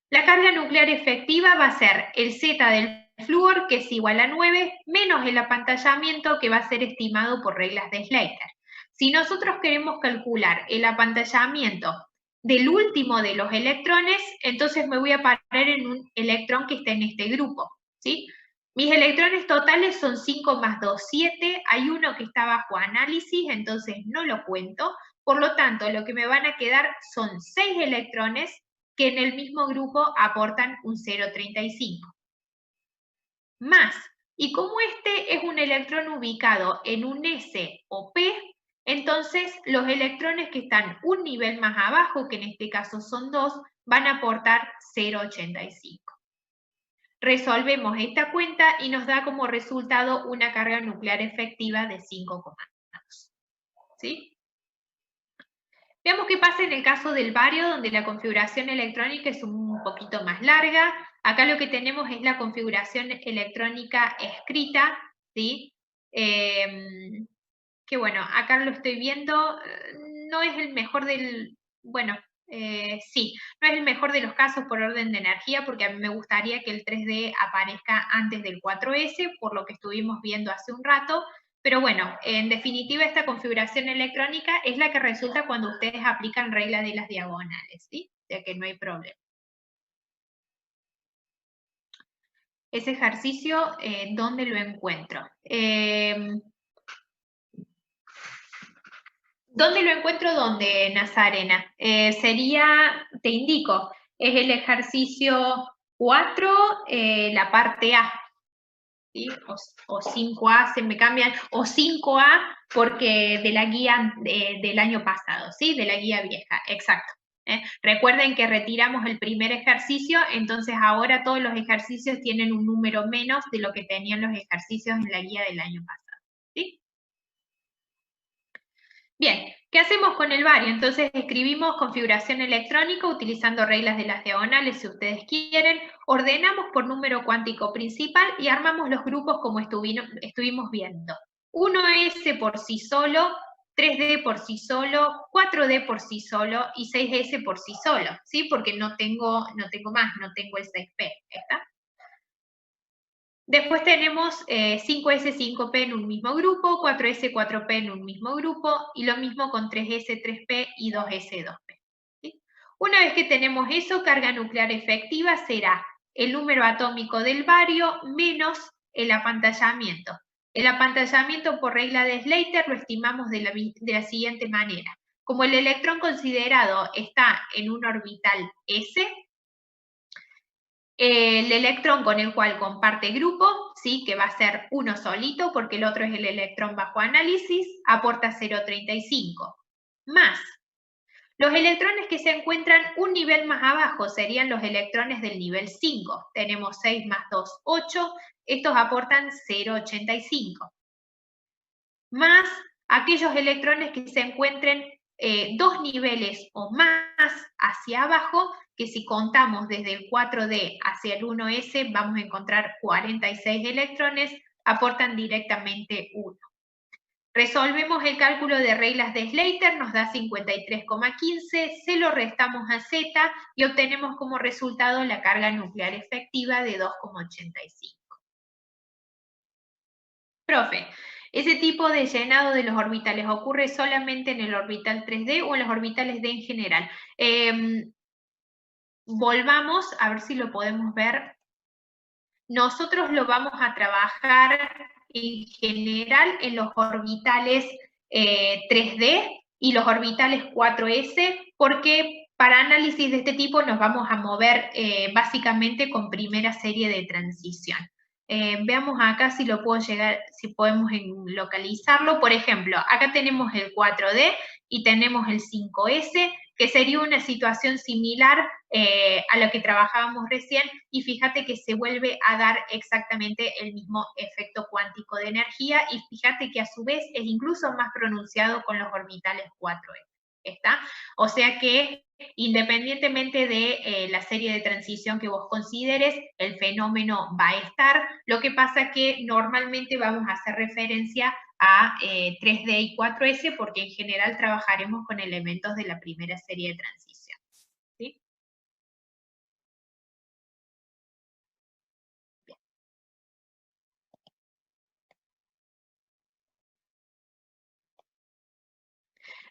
La carga nuclear efectiva va a ser el Z del flúor, que es igual a 9, menos el apantallamiento que va a ser estimado por reglas de Slater. Si nosotros queremos calcular el apantallamiento del último de los electrones, entonces me voy a parar en un electrón que está en este grupo, ¿sí? Mis electrones totales son 5 más 2, 7, hay uno que está bajo análisis, entonces no lo cuento, por lo tanto lo que me van a quedar son 6 electrones que en el mismo grupo aportan un 0,35. Más, y como este es un electrón ubicado en un S o P, entonces los electrones que están un nivel más abajo, que en este caso son 2, van a aportar 0,85. Resolvemos esta cuenta y nos da como resultado una carga nuclear efectiva de 5,2. ¿Sí? Veamos qué pasa en el caso del bario, donde la configuración electrónica es un poquito más larga. Acá lo que tenemos es la configuración electrónica escrita, ¿sí? Que bueno, acá lo estoy viendo, no es el mejor del, bueno, sí, no es el mejor de los casos por orden de energía, porque a mí me gustaría que el 3D aparezca antes del 4S, por lo que estuvimos viendo hace un rato, pero bueno, en definitiva esta configuración electrónica es la que resulta cuando ustedes aplican regla de las diagonales, ¿sí? O sea que no hay problema. Ese ejercicio, ¿dónde lo encuentro? ¿Dónde lo encuentro? ¿Dónde, Nazarena? Sería, te indico, es el ejercicio 4, la parte A. ¿Sí? O 5A, se me cambian, o 5A porque de la guía del año pasado, ¿sí? De la guía vieja, exacto. Recuerden que retiramos el primer ejercicio, entonces ahora todos los ejercicios tienen un número menos de lo que tenían los ejercicios en la guía del año pasado, ¿sí? Bien, ¿qué hacemos con el bario? Entonces escribimos configuración electrónica utilizando reglas de las diagonales si ustedes quieren, ordenamos por número cuántico principal y armamos los grupos como estuvimos viendo. 1S por sí solo, 3D por sí solo, 4D por sí solo y 6S por sí solo, ¿sí? Porque no tengo más, no tengo el 6P, ¿está? Después tenemos 5S, 5P en un mismo grupo, 4S, 4P en un mismo grupo, y lo mismo con 3S, 3P y 2S, 2P. ¿Sí? Una vez que tenemos eso, carga nuclear efectiva será el número atómico del bario menos el apantallamiento. El apantallamiento por regla de Slater lo estimamos de la siguiente manera. Como el electrón considerado está en un orbital S, el electrón con el cual comparte grupo, ¿sí? Que va a ser uno solito porque el otro es el electrón bajo análisis, aporta 0,35. Más los electrones que se encuentran un nivel más abajo serían los electrones del nivel 5. Tenemos 6 más 2, 8. Estos aportan 0,85. Más aquellos electrones que se encuentren dos niveles o más hacia abajo, que si contamos desde el 4D hacia el 1S, vamos a encontrar 46 electrones, aportan directamente 1. Resolvemos el cálculo de reglas de Slater, nos da 53,15, se lo restamos a Z y obtenemos como resultado la carga nuclear efectiva de 2,85. Profe, ¿ese tipo de llenado de los orbitales ocurre solamente en el orbital 3D o en los orbitales D en general? Volvamos a ver si lo podemos ver. Nosotros lo vamos a trabajar en general en los orbitales 3D y los orbitales 4S, porque para análisis de este tipo nos vamos a mover básicamente con primera serie de transición. Veamos acá si lo puedo llegar, si podemos localizarlo. Por ejemplo, acá tenemos el 4D y tenemos el 5S, que sería una situación similar a lo que trabajábamos recién, y fíjate que se vuelve a dar exactamente el mismo efecto cuántico de energía, y fíjate que a su vez es incluso más pronunciado con los orbitales 4E. ¿Está? O sea que independientemente de la serie de transición que vos consideres, el fenómeno va a estar. Lo que pasa que normalmente vamos a hacer referencia a 3D y 4S porque en general trabajaremos con elementos de la primera serie de transición. ¿Sí?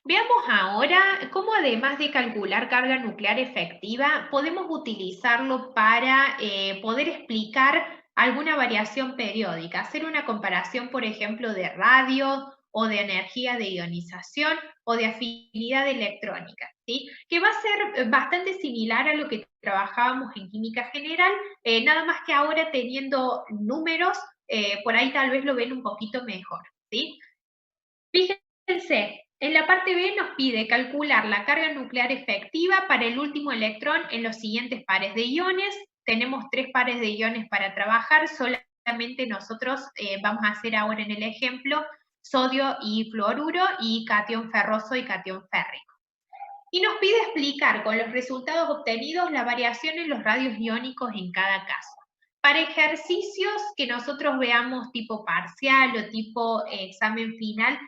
Veamos ahora cómo, además de calcular carga nuclear efectiva, podemos utilizarlo para poder explicar alguna variación periódica, hacer una comparación, por ejemplo, de radio o de energía de ionización o de afinidad electrónica, ¿sí? Que va a ser bastante similar a lo que trabajábamos en química general, nada más que ahora teniendo números, por ahí tal vez lo ven un poquito mejor, ¿sí? Fíjense, en la parte B nos pide calcular la carga nuclear efectiva para el último electrón en los siguientes pares de iones. Tenemos 3 pares de iones para trabajar, solamente nosotros vamos a hacer ahora en el ejemplo sodio y fluoruro y catión ferroso y catión férrico. Y nos pide explicar con los resultados obtenidos la variación en los radios iónicos en cada caso. Para ejercicios que nosotros veamos tipo parcial o tipo examen final,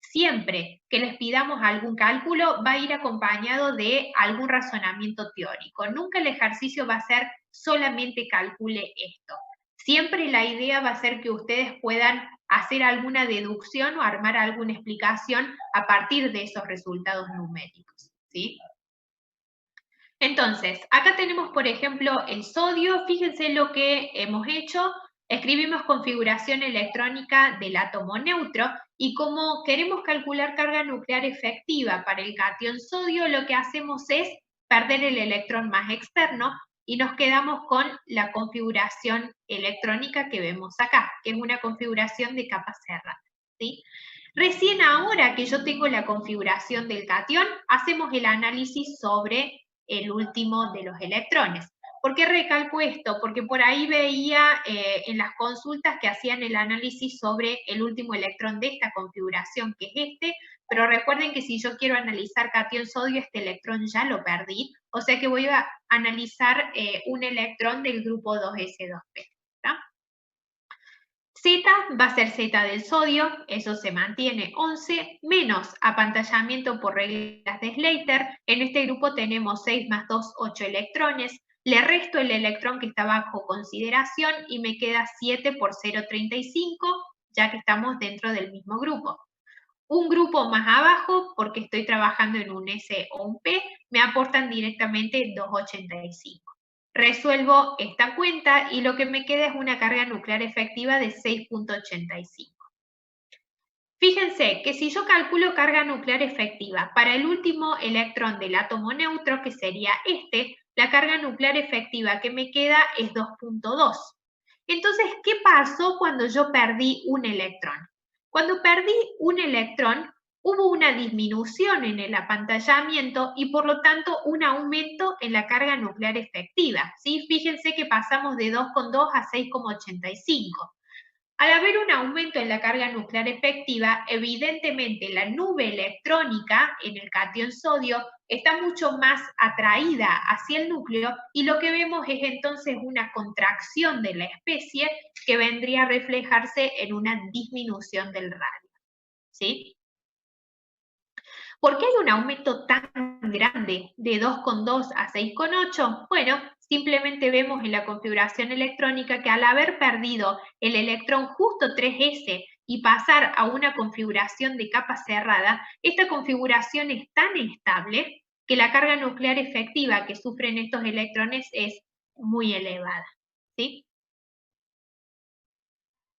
siempre que les pidamos algún cálculo va a ir acompañado de algún razonamiento teórico. Nunca el ejercicio va a ser solamente calcule esto. Siempre la idea va a ser que ustedes puedan hacer alguna deducción o armar alguna explicación a partir de esos resultados numéricos, ¿sí? Entonces, acá tenemos, por ejemplo, el sodio. Fíjense lo que hemos hecho. Escribimos configuración electrónica del átomo neutro y como queremos calcular carga nuclear efectiva para el catión sodio, lo que hacemos es perder el electrón más externo y nos quedamos con la configuración electrónica que vemos acá, que es una configuración de capa cerrada, ¿sí? Recién ahora que yo tengo la configuración del catión, hacemos el análisis sobre el último de los electrones. ¿Por qué recalco esto? Porque por ahí veía en las consultas que hacían el análisis sobre el último electrón de esta configuración, que es este, pero recuerden que si yo quiero analizar catión sodio, este electrón ya lo perdí, o sea que voy a analizar un electrón del grupo 2s2p. ¿tá? Z va a ser Z del sodio, eso se mantiene 11, menos apantallamiento por reglas de Slater. En este grupo tenemos 6 más 2, 8 electrones. Le resto el electrón que está bajo consideración y me queda 7 por 0,35, ya que estamos dentro del mismo grupo. Un grupo más abajo, porque estoy trabajando en un S o un P, me aportan directamente 2,85. Resuelvo esta cuenta y lo que me queda es una carga nuclear efectiva de 6,85. Fíjense que si yo calculo carga nuclear efectiva para el último electrón del átomo neutro, que sería este, la carga nuclear efectiva que me queda es 2.2. Entonces, ¿qué pasó cuando yo perdí un electrón? Cuando perdí un electrón, hubo una disminución en el apantallamiento y por lo tanto un aumento en la carga nuclear efectiva. ¿Sí? Fíjense que pasamos de 2,2 a 6,85. Al haber un aumento en la carga nuclear efectiva, evidentemente la nube electrónica en el catión sodio está mucho más atraída hacia el núcleo y lo que vemos es entonces una contracción de la especie que vendría a reflejarse en una disminución del radio. ¿Sí? ¿Por qué hay un aumento tan grande de 2,2 a 6,8? Bueno, simplemente vemos en la configuración electrónica que al haber perdido el electrón justo 3s y pasar a una configuración de capa cerrada, esta configuración es tan estable que la carga nuclear efectiva que sufren estos electrones es muy elevada. ¿Sí?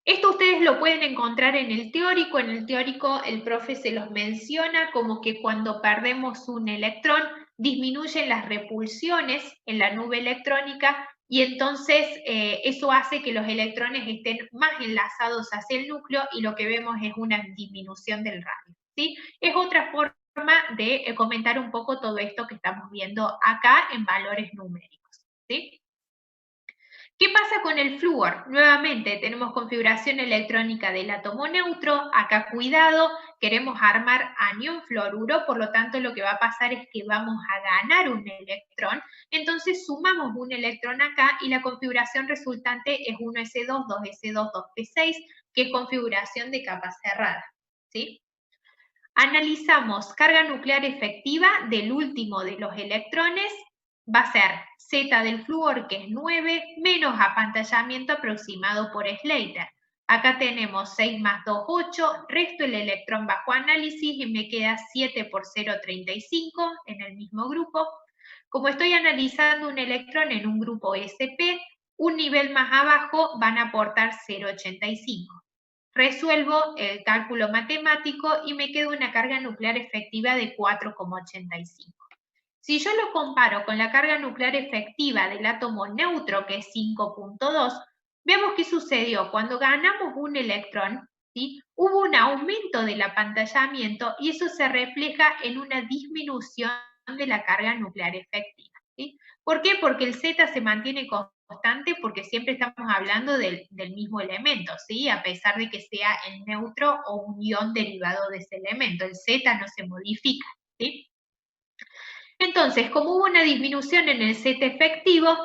Esto ustedes lo pueden encontrar en el teórico. En el teórico el profe se los menciona como que cuando perdemos un electrón disminuyen las repulsiones en la nube electrónica y entonces eso hace que los electrones estén más enlazados hacia el núcleo y lo que vemos es una disminución del radio. ¿Sí? Es otra forma de comentar un poco todo esto que estamos viendo acá en valores numéricos. ¿Sí? ¿Qué pasa con el flúor? Nuevamente tenemos configuración electrónica del átomo neutro. Acá cuidado, queremos armar anión fluoruro, por lo tanto lo que va a pasar es que vamos a ganar un electrón. Entonces sumamos un electrón acá y la configuración resultante es 1s2, 2s2, 2p6, que es configuración de capa cerrada. ¿Sí? Analizamos carga nuclear efectiva del último de los electrones, va a ser Z del flúor, que es 9, menos apantallamiento aproximado por Slater. Acá tenemos 6 más 2, 8, resto el electrón bajo análisis y me queda 7 por 0,35 en el mismo grupo. Como estoy analizando un electrón en un grupo SP, un nivel más abajo van a aportar 0,85. Resuelvo el cálculo matemático y me queda una carga nuclear efectiva de 4,85. Si yo lo comparo con la carga nuclear efectiva del átomo neutro, que es 5,2, vemos qué sucedió. Cuando ganamos un electrón, ¿sí? Hubo un aumento del apantallamiento y eso se refleja en una disminución de la carga nuclear efectiva. ¿Sí? ¿Por qué? Porque el Z se mantiene constante porque siempre estamos hablando del mismo elemento, ¿sí? A pesar de que sea el neutro o un ion derivado de ese elemento, el Z no se modifica, ¿sí? Entonces, como hubo una disminución en el Z efectivo,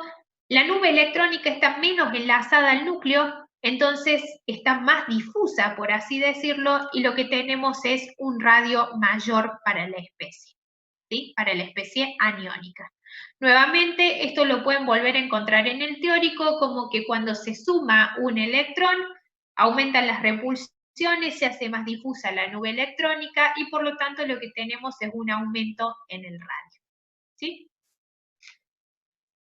la nube electrónica está menos enlazada al núcleo, entonces está más difusa, por así decirlo, y lo que tenemos es un radio mayor para la especie, ¿sí? Para la especie aniónica. Nuevamente, esto lo pueden volver a encontrar en el teórico como que cuando se suma un electrón, aumentan las repulsiones, se hace más difusa la nube electrónica y por lo tanto lo que tenemos es un aumento en el radio. ¿Sí?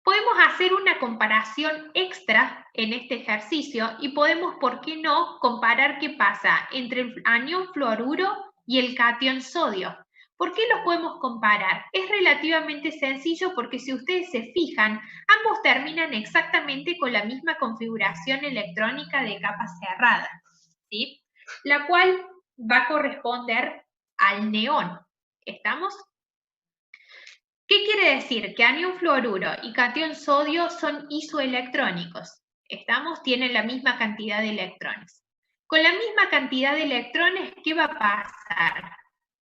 Podemos hacer una comparación extra en este ejercicio y podemos, ¿por qué no?, comparar qué pasa entre el anión fluoruro y el catión sodio. ¿Por qué los podemos comparar? Es relativamente sencillo porque si ustedes se fijan, ambos terminan exactamente con la misma configuración electrónica de capa cerrada, ¿sí? La cual va a corresponder al neón. ¿Estamos? ¿Qué quiere decir? Que anión fluoruro y catión sodio son isoelectrónicos. ¿Estamos? Tienen la misma cantidad de electrones. Con la misma cantidad de electrones, ¿qué va a pasar?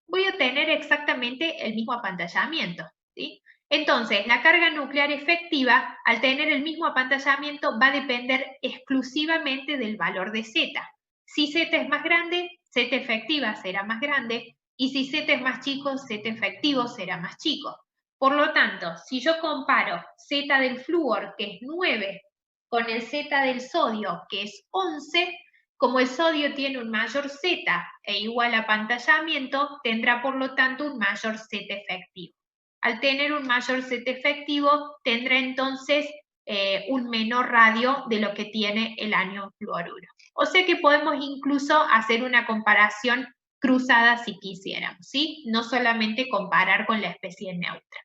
Voy a tener exactamente el mismo apantallamiento, ¿sí? Entonces, la carga nuclear efectiva, al tener el mismo apantallamiento, va a depender exclusivamente del valor de Z. Si Z es más grande, Z efectiva será más grande, y si Z es más chico, Z efectivo será más chico. Por lo tanto, si yo comparo Z del flúor, que es 9, con el Z del sodio, que es 11, como el sodio tiene un mayor Z e igual apantallamiento, tendrá por lo tanto un mayor Z efectivo. Al tener un mayor Z efectivo, tendrá entonces un menor radio de lo que tiene el anión fluoruro. O sea que podemos incluso hacer una comparación cruzada si quisiéramos, ¿sí? No solamente comparar con la especie neutra.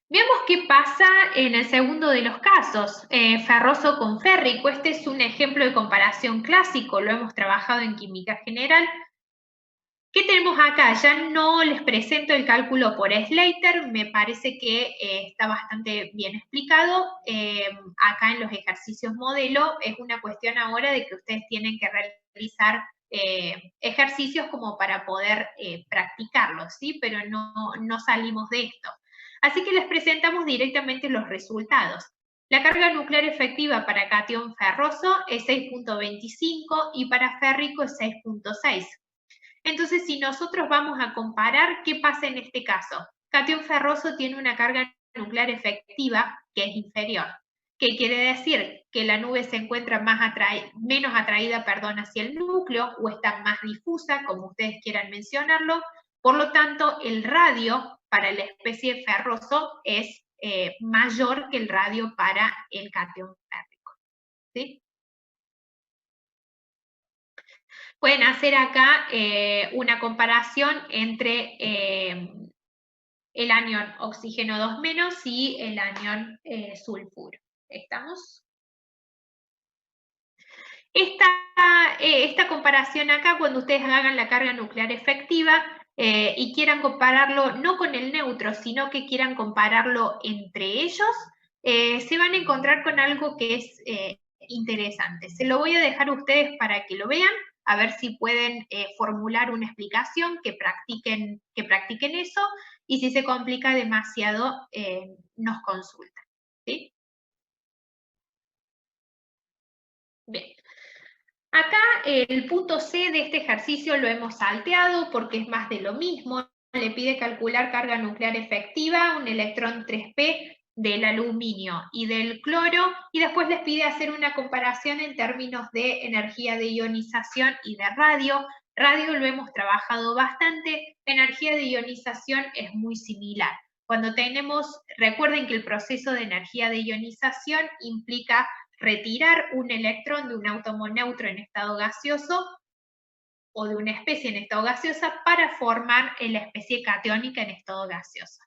Veamos qué pasa en el segundo de los casos, ferroso con férrico. Este es un ejemplo de comparación clásico, lo hemos trabajado en química general. ¿Qué tenemos acá? Ya no les presento el cálculo por Slater, me parece que está bastante bien explicado. Acá en los ejercicios modelo es una cuestión ahora de que ustedes tienen que realizar ejercicios como para poder practicarlos, ¿sí? Pero no salimos de esto. Así que les presentamos directamente los resultados. La carga nuclear efectiva para catión ferroso es 6.25 y para férrico es 6.6. Entonces, si nosotros vamos a comparar, ¿qué pasa en este caso? Catión ferroso tiene una carga nuclear efectiva que es inferior. ¿Qué quiere decir? Que la nube se encuentra menos atraída hacia el núcleo o está más difusa, como ustedes quieran mencionarlo. Por lo tanto, el radio para la especie ferroso es mayor que el radio para el catión férrico. ¿Sí? Pueden hacer acá una comparación entre el anión oxígeno 2- y el anión sulfuro. ¿Estamos? Esta comparación acá, cuando ustedes hagan la carga nuclear efectiva y quieran compararlo no con el neutro, sino que quieran compararlo entre ellos, se van a encontrar con algo que es interesante. Se lo voy a dejar a ustedes para que lo vean, a ver si pueden formular una explicación, que practiquen eso, y si se complica demasiado, nos consultan. ¿Sí? Bien. Acá el punto C de este ejercicio lo hemos salteado porque es más de lo mismo. Le pide calcular carga nuclear efectiva, un electrón 3p del aluminio y del cloro, y después les pide hacer una comparación en términos de energía de ionización y de radio. Radio lo hemos trabajado bastante, energía de ionización es muy similar. Recuerden que el proceso de energía de ionización implica retirar un electrón de un átomo neutro en estado gaseoso o de una especie en estado gaseosa para formar la especie catiónica en estado gaseoso.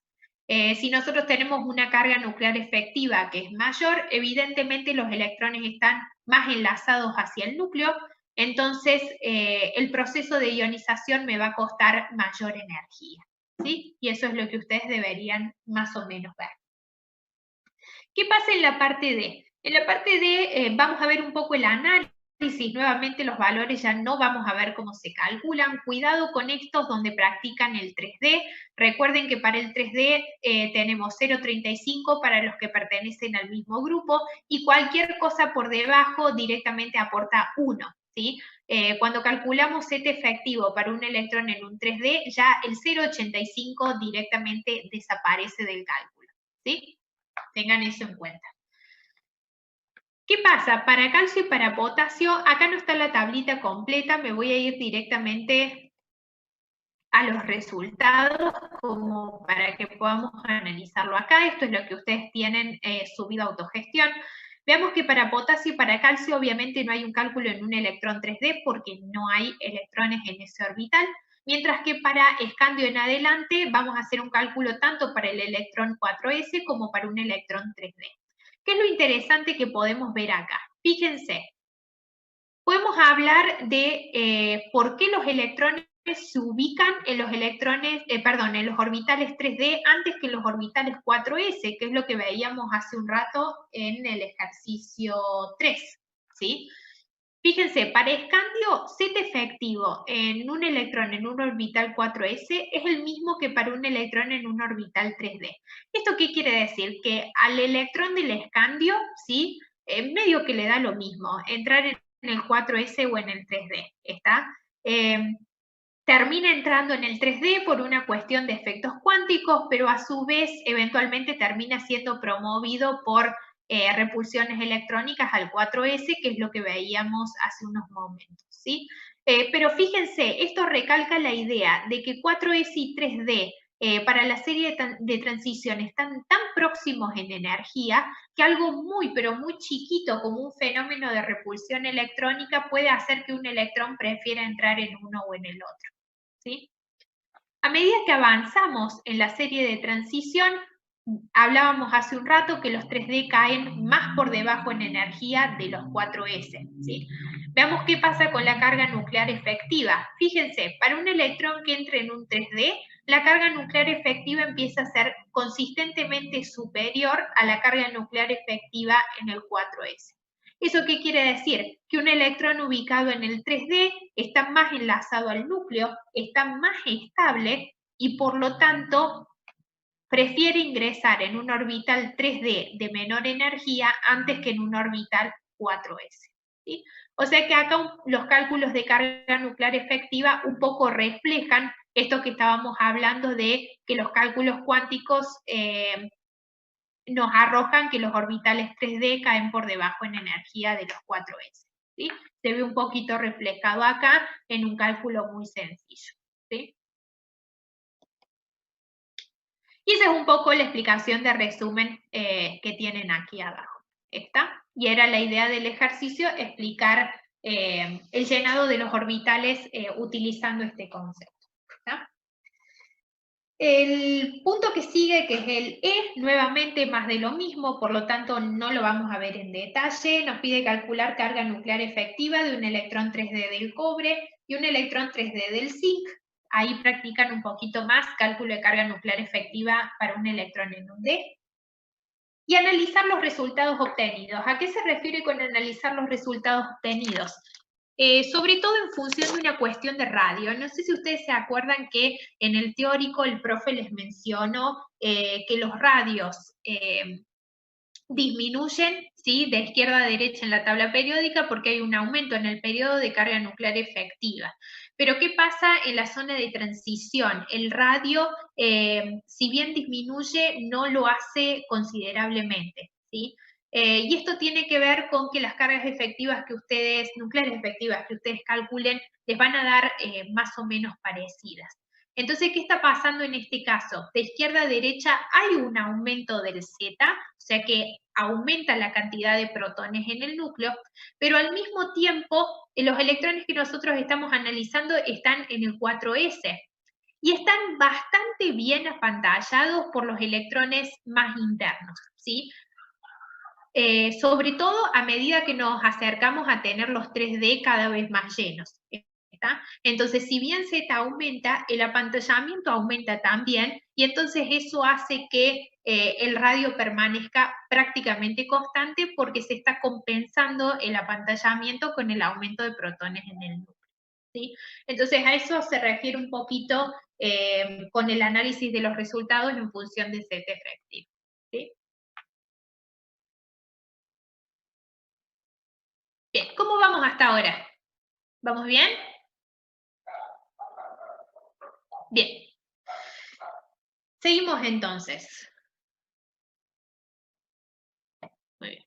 Si nosotros tenemos una carga nuclear efectiva que es mayor, evidentemente los electrones están más enlazados hacia el núcleo, entonces el proceso de ionización me va a costar mayor energía, ¿sí? Y eso es lo que ustedes deberían más o menos ver. ¿Qué pasa en la parte D? En la parte D vamos a ver un poco el análisis, nuevamente los valores ya no vamos a ver cómo se calculan. Cuidado con estos donde practican el 3D. Recuerden que para el 3D tenemos 0,35 para los que pertenecen al mismo grupo y cualquier cosa por debajo directamente aporta 1. ¿Sí? Cuando calculamos Z efectivo para un electrón en un 3D, ya el 0,85 directamente desaparece del cálculo. ¿Sí? Tengan eso en cuenta. ¿Qué pasa? Para calcio y para potasio, acá no está la tablita completa, me voy a ir directamente a los resultados como para que podamos analizarlo acá. Esto es lo que ustedes tienen subido a autogestión. Veamos que para potasio y para calcio obviamente no hay un cálculo en un electrón 3D porque no hay electrones en ese orbital, mientras que para escandio en adelante vamos a hacer un cálculo tanto para el electrón 4s como para un electrón 3D. ¿Qué es lo interesante que podemos ver acá? Fíjense, podemos hablar de por qué los electrones se ubican en los en los orbitales 3D antes que en los orbitales 4s, que es lo que veíamos hace un rato en el ejercicio 3, ¿sí? Fíjense, para escandio, Z efectivo en un electrón en un orbital 4s es el mismo que para un electrón en un orbital 3D. ¿Esto qué quiere decir? Que al electrón del escandio, ¿sí? Medio que le da lo mismo, entrar en el 4s o en el 3D, ¿está? Termina entrando en el 3D por una cuestión de efectos cuánticos, pero a su vez eventualmente termina siendo promovido por repulsiones electrónicas al 4s, que es lo que veíamos hace unos momentos, ¿sí? Pero fíjense, esto recalca la idea de que 4s y 3D para la serie de transición están tan próximos en energía que algo muy, pero muy chiquito como un fenómeno de repulsión electrónica puede hacer que un electrón prefiera entrar en uno o en el otro, ¿sí? A medida que avanzamos en la serie de transición, hablábamos hace un rato que los 3D caen más por debajo en energía de los 4S, ¿sí? Veamos qué pasa con la carga nuclear efectiva. Fíjense, para un electrón que entre en un 3D, la carga nuclear efectiva empieza a ser consistentemente superior a la carga nuclear efectiva en el 4S. ¿Eso qué quiere decir? Que un electrón ubicado en el 3D está más enlazado al núcleo, está más estable y por lo tanto prefiere ingresar en un orbital 3D de menor energía antes que en un orbital 4S. ¿Sí? O sea que acá los cálculos de carga nuclear efectiva un poco reflejan esto que estábamos hablando de que los cálculos cuánticos nos arrojan que los orbitales 3D caen por debajo en energía de los 4S. ¿Sí? Se ve un poquito reflejado acá en un cálculo muy sencillo. ¿Sí? Y esa es un poco la explicación de resumen que tienen aquí abajo. ¿Está? Y era la idea del ejercicio explicar el llenado de los orbitales utilizando este concepto. ¿Está? El punto que sigue, que es el E, nuevamente más de lo mismo, por lo tanto no lo vamos a ver en detalle. Nos pide calcular carga nuclear efectiva de un electrón 3D del cobre y un electrón 3D del zinc. Ahí practican un poquito más cálculo de carga nuclear efectiva para un electrón en un D. Y analizar los resultados obtenidos. ¿A qué se refiere con analizar los resultados obtenidos? Sobre todo en función de una cuestión de radio. No sé si ustedes se acuerdan que en el teórico el profe les mencionó que los radios disminuyen, ¿sí?, de izquierda a derecha en la tabla periódica porque hay un aumento en el periodo de carga nuclear efectiva. Pero ¿qué pasa en la zona de transición? El radio, si bien disminuye, no lo hace considerablemente, ¿sí? Y esto tiene que ver con que las cargas efectivas que ustedes, nucleares efectivas que ustedes calculen, les van a dar más o menos parecidas. Entonces, ¿qué está pasando en este caso? De izquierda a derecha hay un aumento del Z, o sea que aumenta la cantidad de protones en el núcleo, pero al mismo tiempo los electrones que nosotros estamos analizando están en el 4S y están bastante bien apantallados por los electrones más internos, ¿sí? Sobre todo a medida que nos acercamos a tener los 3D cada vez más llenos. ¿Está? Entonces, si bien Z aumenta, el apantallamiento aumenta también, y entonces eso hace que el radio permanezca prácticamente constante porque se está compensando el apantallamiento con el aumento de protones en el núcleo. ¿Sí? Entonces, a eso se refiere un poquito con el análisis de los resultados en función de Z efectivo. ¿Sí? Bien, ¿cómo vamos hasta ahora? ¿Vamos bien? Bien. Seguimos entonces. Muy bien.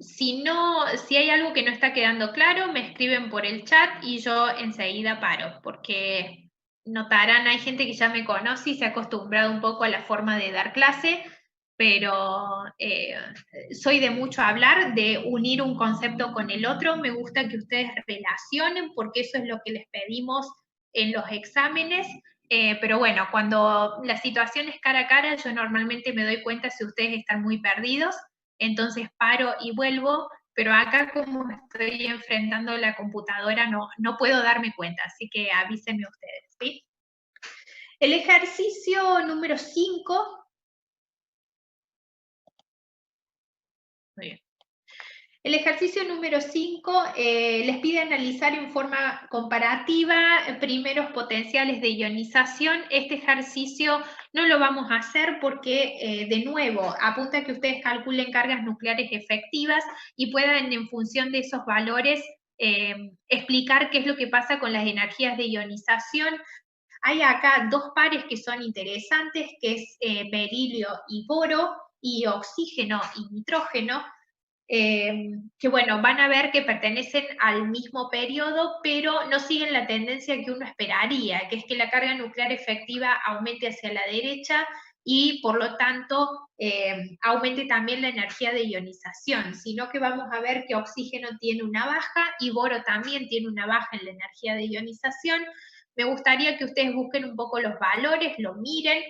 Si hay algo que no está quedando claro, me escriben por el chat y yo enseguida paro, porque notarán, hay gente que ya me conoce y se ha acostumbrado un poco a la forma de dar clase, pero soy de mucho hablar, de unir un concepto con el otro. Me gusta que ustedes relacionen, porque eso es lo que les pedimos en los exámenes. Pero bueno, cuando la situación es cara a cara, yo normalmente me doy cuenta si ustedes están muy perdidos, entonces paro y vuelvo, pero acá como estoy enfrentando la computadora no puedo darme cuenta, así que avísenme ustedes, ¿sí? El ejercicio número 5. Muy bien. El ejercicio número 5 les pide analizar en forma comparativa primeros potenciales de ionización. Este ejercicio no lo vamos a hacer porque, de nuevo, apunta a que ustedes calculen cargas nucleares efectivas y puedan, en función de esos valores, explicar qué es lo que pasa con las energías de ionización. Hay acá dos pares que son interesantes, que es berilio y boro, y oxígeno y nitrógeno. que bueno, van a ver que pertenecen al mismo periodo, pero no siguen la tendencia que uno esperaría, que es que la carga nuclear efectiva aumente hacia la derecha y por lo tanto aumente también la energía de ionización, sino que vamos a ver que oxígeno tiene una baja y boro también tiene una baja en la energía de ionización. Me gustaría que ustedes busquen un poco los valores, lo miren,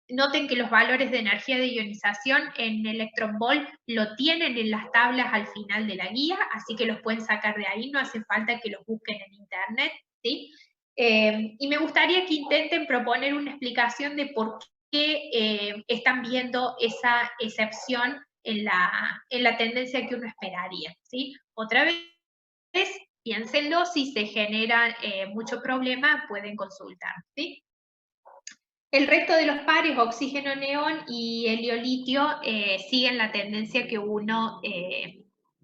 noten que los valores de energía de ionización en electron volt lo tienen en las tablas al final de la guía, así que los pueden sacar de ahí, no hace falta que los busquen en internet, ¿sí? Y me gustaría que intenten proponer una explicación de por qué están viendo esa excepción en la tendencia que uno esperaría, ¿sí? Otra vez, piénsenlo, si se genera mucho problema, pueden consultar, ¿sí? El resto de los pares, oxígeno, neón y helio-litio, siguen la tendencia que uno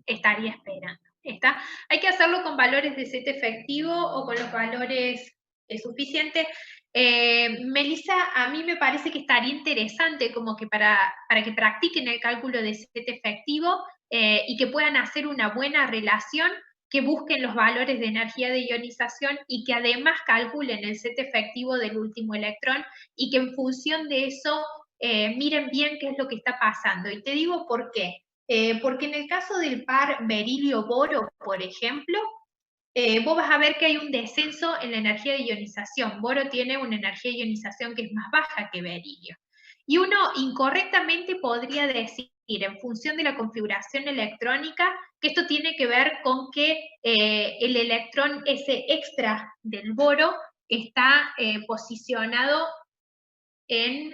estaría esperando. ¿Está? Hay que hacerlo con valores de set efectivo o con los valores suficientes. Melissa, a mí me parece que estaría interesante como que para que practiquen el cálculo de set efectivo y que puedan hacer una buena relación, que busquen los valores de energía de ionización y que además calculen el set efectivo del último electrón y que en función de eso miren bien qué es lo que está pasando. Y te digo por qué. Porque en el caso del par berilio-boro, por ejemplo, vos vas a ver que hay un descenso en la energía de ionización. Boro tiene una energía de ionización que es más baja que berilio. Y uno incorrectamente podría decir, en función de la configuración electrónica, que esto tiene que ver con que el electrón ese extra del boro está posicionado en,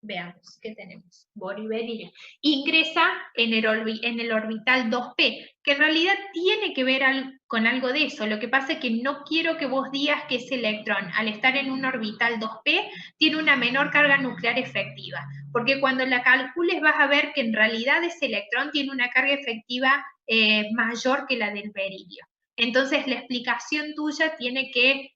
veamos, ¿qué tenemos? Boro y berilio. Ingresa en el orbital 2p, que en realidad tiene que ver con algo de eso. Lo que pasa es que no quiero que vos digas que ese electrón, al estar en un orbital 2p, tiene una menor carga nuclear efectiva. Porque cuando la calcules vas a ver que en realidad ese electrón tiene una carga efectiva mayor que la del berilio. Entonces la explicación tuya tiene que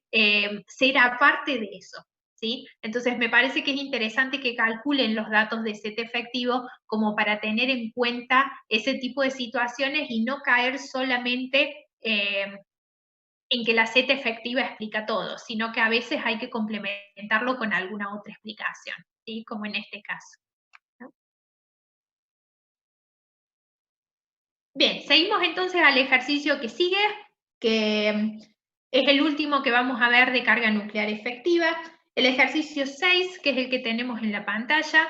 ser aparte de eso. ¿Sí? Entonces me parece que es interesante que calculen los datos de set efectivo como para tener en cuenta ese tipo de situaciones y no caer solamente en que la set efectiva explica todo, sino que a veces hay que complementarlo con alguna otra explicación, ¿sí? Como en este caso, ¿no? Bien, seguimos entonces al ejercicio que sigue, que es el último que vamos a ver de carga nuclear efectiva. El ejercicio 6, que es el que tenemos en la pantalla,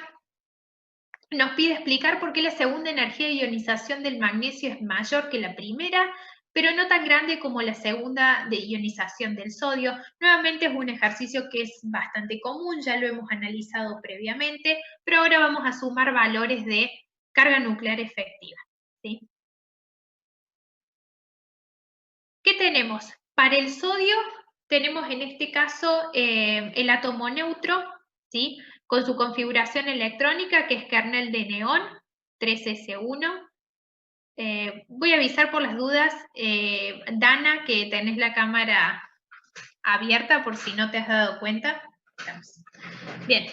nos pide explicar por qué la segunda energía de ionización del magnesio es mayor que la primera, pero no tan grande como la segunda de ionización del sodio. Nuevamente es un ejercicio que es bastante común, ya lo hemos analizado previamente, pero ahora vamos a sumar valores de carga nuclear efectiva, ¿sí? ¿Qué tenemos? Para el sodio tenemos en este caso el átomo neutro, ¿sí? Con su configuración electrónica, que es kernel de neón, 3s1. Voy a avisar por las dudas, Dana, que tenés la cámara abierta por si no te has dado cuenta. Bien.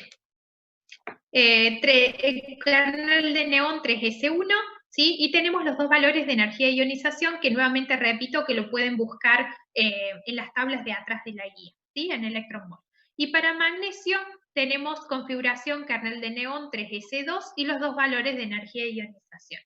Kernel de neón 3s1, ¿sí? Y tenemos los dos valores de energía de ionización, que nuevamente repito que lo pueden buscar en las tablas de atrás de la guía, ¿sí? En electron volt. Y para magnesio tenemos configuración kernel de neón 3s2 y los dos valores de energía de ionización.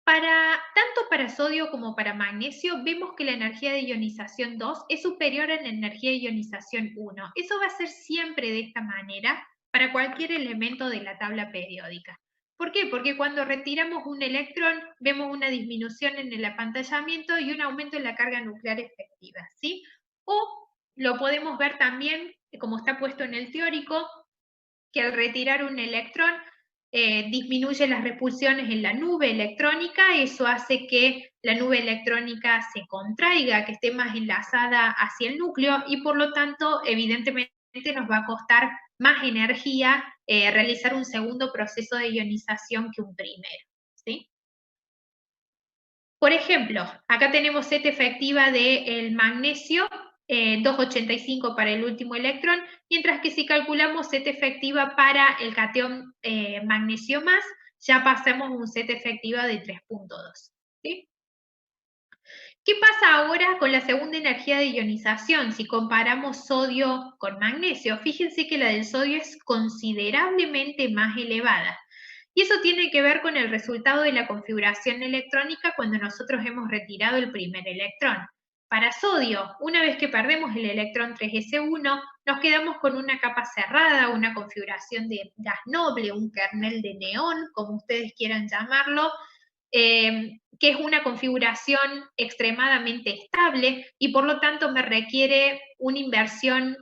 Tanto para sodio como para magnesio, vemos que la energía de ionización 2 es superior a la energía de ionización 1. Eso va a ser siempre de esta manera para cualquier elemento de la tabla periódica. ¿Por qué? Porque cuando retiramos un electrón, vemos una disminución en el apantallamiento y un aumento en la carga nuclear efectiva, ¿sí? O lo podemos ver también, como está puesto en el teórico, que al retirar un electrón disminuye las repulsiones en la nube electrónica, eso hace que la nube electrónica se contraiga, que esté más enlazada hacia el núcleo y por lo tanto, evidentemente, nos va a costar más energía realizar un segundo proceso de ionización que un primero, ¿sí? Por ejemplo, acá tenemos set efectiva del magnesio, 2,85 para el último electrón, mientras que si calculamos set efectiva para el catión magnesio más, ya pasamos un Z efectiva de 3.2. ¿Sí? ¿Qué pasa ahora con la segunda energía de ionización? Si comparamos sodio con magnesio, fíjense que la del sodio es considerablemente más elevada. Y eso tiene que ver con el resultado de la configuración electrónica cuando nosotros hemos retirado el primer electrón. Para sodio, una vez que perdemos el electrón 3s1, nos quedamos con una capa cerrada, una configuración de gas noble, un kernel de neón, como ustedes quieran llamarlo, que es una configuración extremadamente estable y por lo tanto me requiere una inversión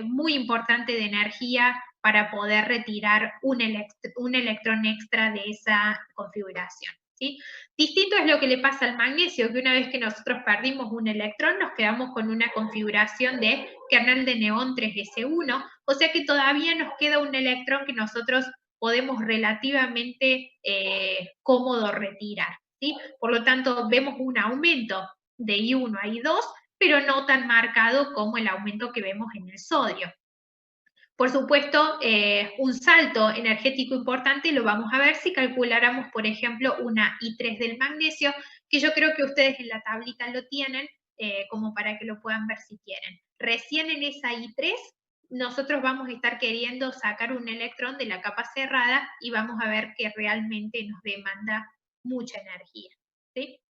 muy importante de energía para poder retirar un electrón extra de esa configuración. ¿Sí? Distinto es lo que le pasa al magnesio, que una vez que nosotros perdimos un electrón, nos quedamos con una configuración de kernel de neón 3s1, o sea que todavía nos queda un electrón que nosotros podemos relativamente cómodo retirar. ¿Sí? Por lo tanto, vemos un aumento de I1 a I2, pero no tan marcado como el aumento que vemos en el sodio. Por supuesto, un salto energético importante lo vamos a ver si calculáramos, por ejemplo, una I3 del magnesio, que yo creo que ustedes en la tablita lo tienen, como para que lo puedan ver si quieren. Recién en esa I3 nosotros vamos a estar queriendo sacar un electrón de la capa cerrada y vamos a ver que realmente nos demanda mucha energía. ¿Sí?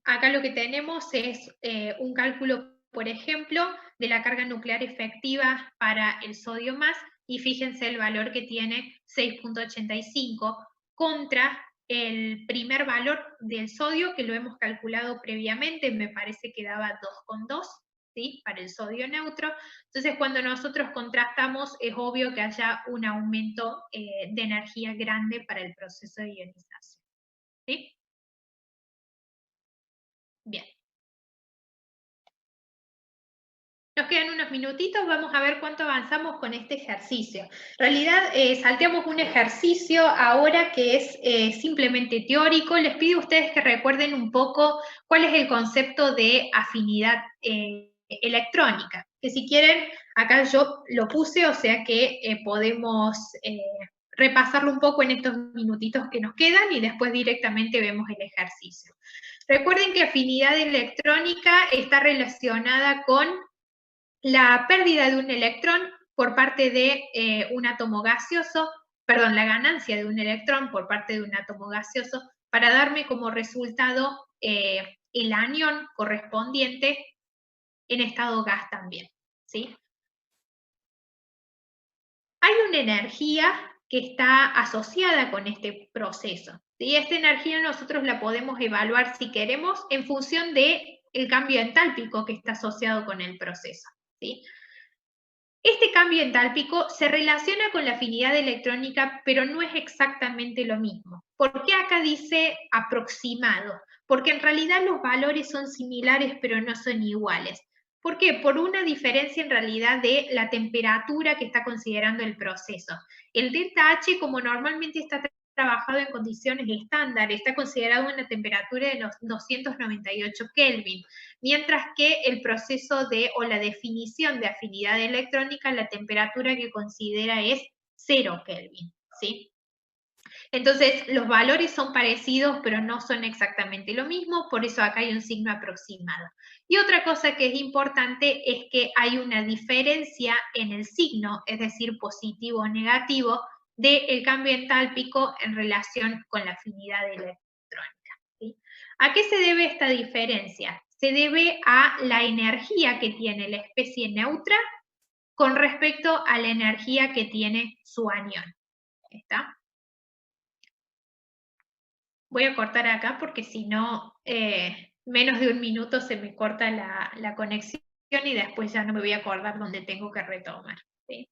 Acá lo que tenemos es un cálculo, por ejemplo, de la carga nuclear efectiva para el sodio más, y fíjense el valor que tiene 6.85 contra el primer valor del sodio que lo hemos calculado previamente, me parece que daba 2,2, ¿sí? Para el sodio neutro. Entonces, cuando nosotros contrastamos, es obvio que haya un aumento de energía grande para el proceso de ionización. ¿Sí? Bien. Nos quedan unos minutitos, vamos a ver cuánto avanzamos con este ejercicio. En realidad, salteamos un ejercicio ahora que es simplemente teórico. Les pido a ustedes que recuerden un poco cuál es el concepto de afinidad electrónica. Que si quieren, acá yo lo puse, o sea que podemos repasarlo un poco en estos minutitos que nos quedan y después directamente vemos el ejercicio. Recuerden que afinidad electrónica está relacionada con la pérdida de un electrón por parte de un átomo gaseoso, perdón, la ganancia de un electrón por parte de un átomo gaseoso, para darme como resultado el anión correspondiente en estado gas también, ¿sí? Hay una energía que está asociada con este proceso, ¿sí? Esta energía nosotros la podemos evaluar si queremos en función del cambio entálpico que está asociado con el proceso, ¿sí? Este cambio entálpico se relaciona con la afinidad electrónica, pero no es exactamente lo mismo. ¿Por qué acá dice aproximado? Porque en realidad los valores son similares, pero no son iguales. ¿Por qué? Por una diferencia en realidad de la temperatura que está considerando el proceso. El delta H, como normalmente está trabajado en condiciones estándar, está considerado una temperatura de los 298 Kelvin, mientras que el proceso de, o la definición de afinidad electrónica, la temperatura que considera es 0 Kelvin, ¿sí? Entonces, los valores son parecidos, pero no son exactamente lo mismo, por eso acá hay un signo aproximado. Y otra cosa que es importante es que hay una diferencia en el signo, es decir, positivo o negativo, del cambio entálpico en relación con la afinidad electrónica. ¿Sí? ¿A qué se debe esta diferencia? Se debe a la energía que tiene la especie neutra con respecto a la energía que tiene su anión. ¿Está? Voy a cortar acá porque si no, menos de un minuto se me corta la conexión y después ya no me voy a acordar dónde tengo que retomar. ¿Sí?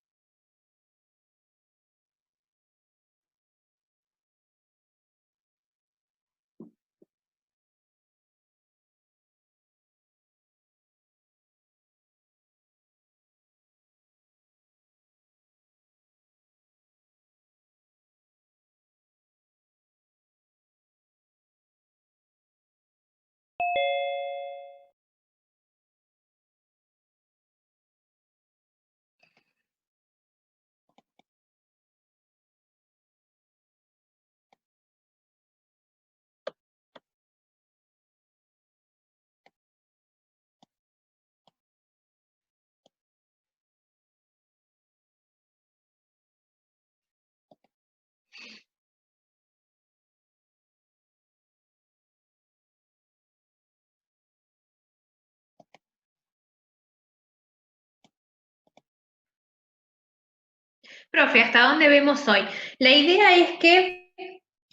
Profe, ¿hasta dónde vemos hoy? La idea es que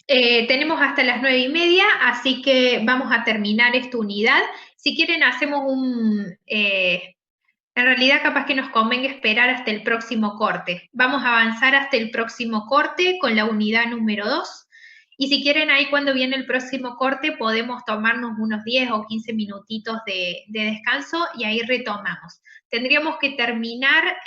tenemos hasta las 9:30, así que vamos a terminar esta unidad. Si quieren, hacemos en realidad, capaz que nos convenga esperar hasta el próximo corte. Vamos a avanzar hasta el próximo corte con la unidad número 2. Y si quieren, ahí cuando viene el próximo corte, podemos tomarnos unos 10 o 15 minutitos de descanso y ahí retomamos. Tendríamos que terminar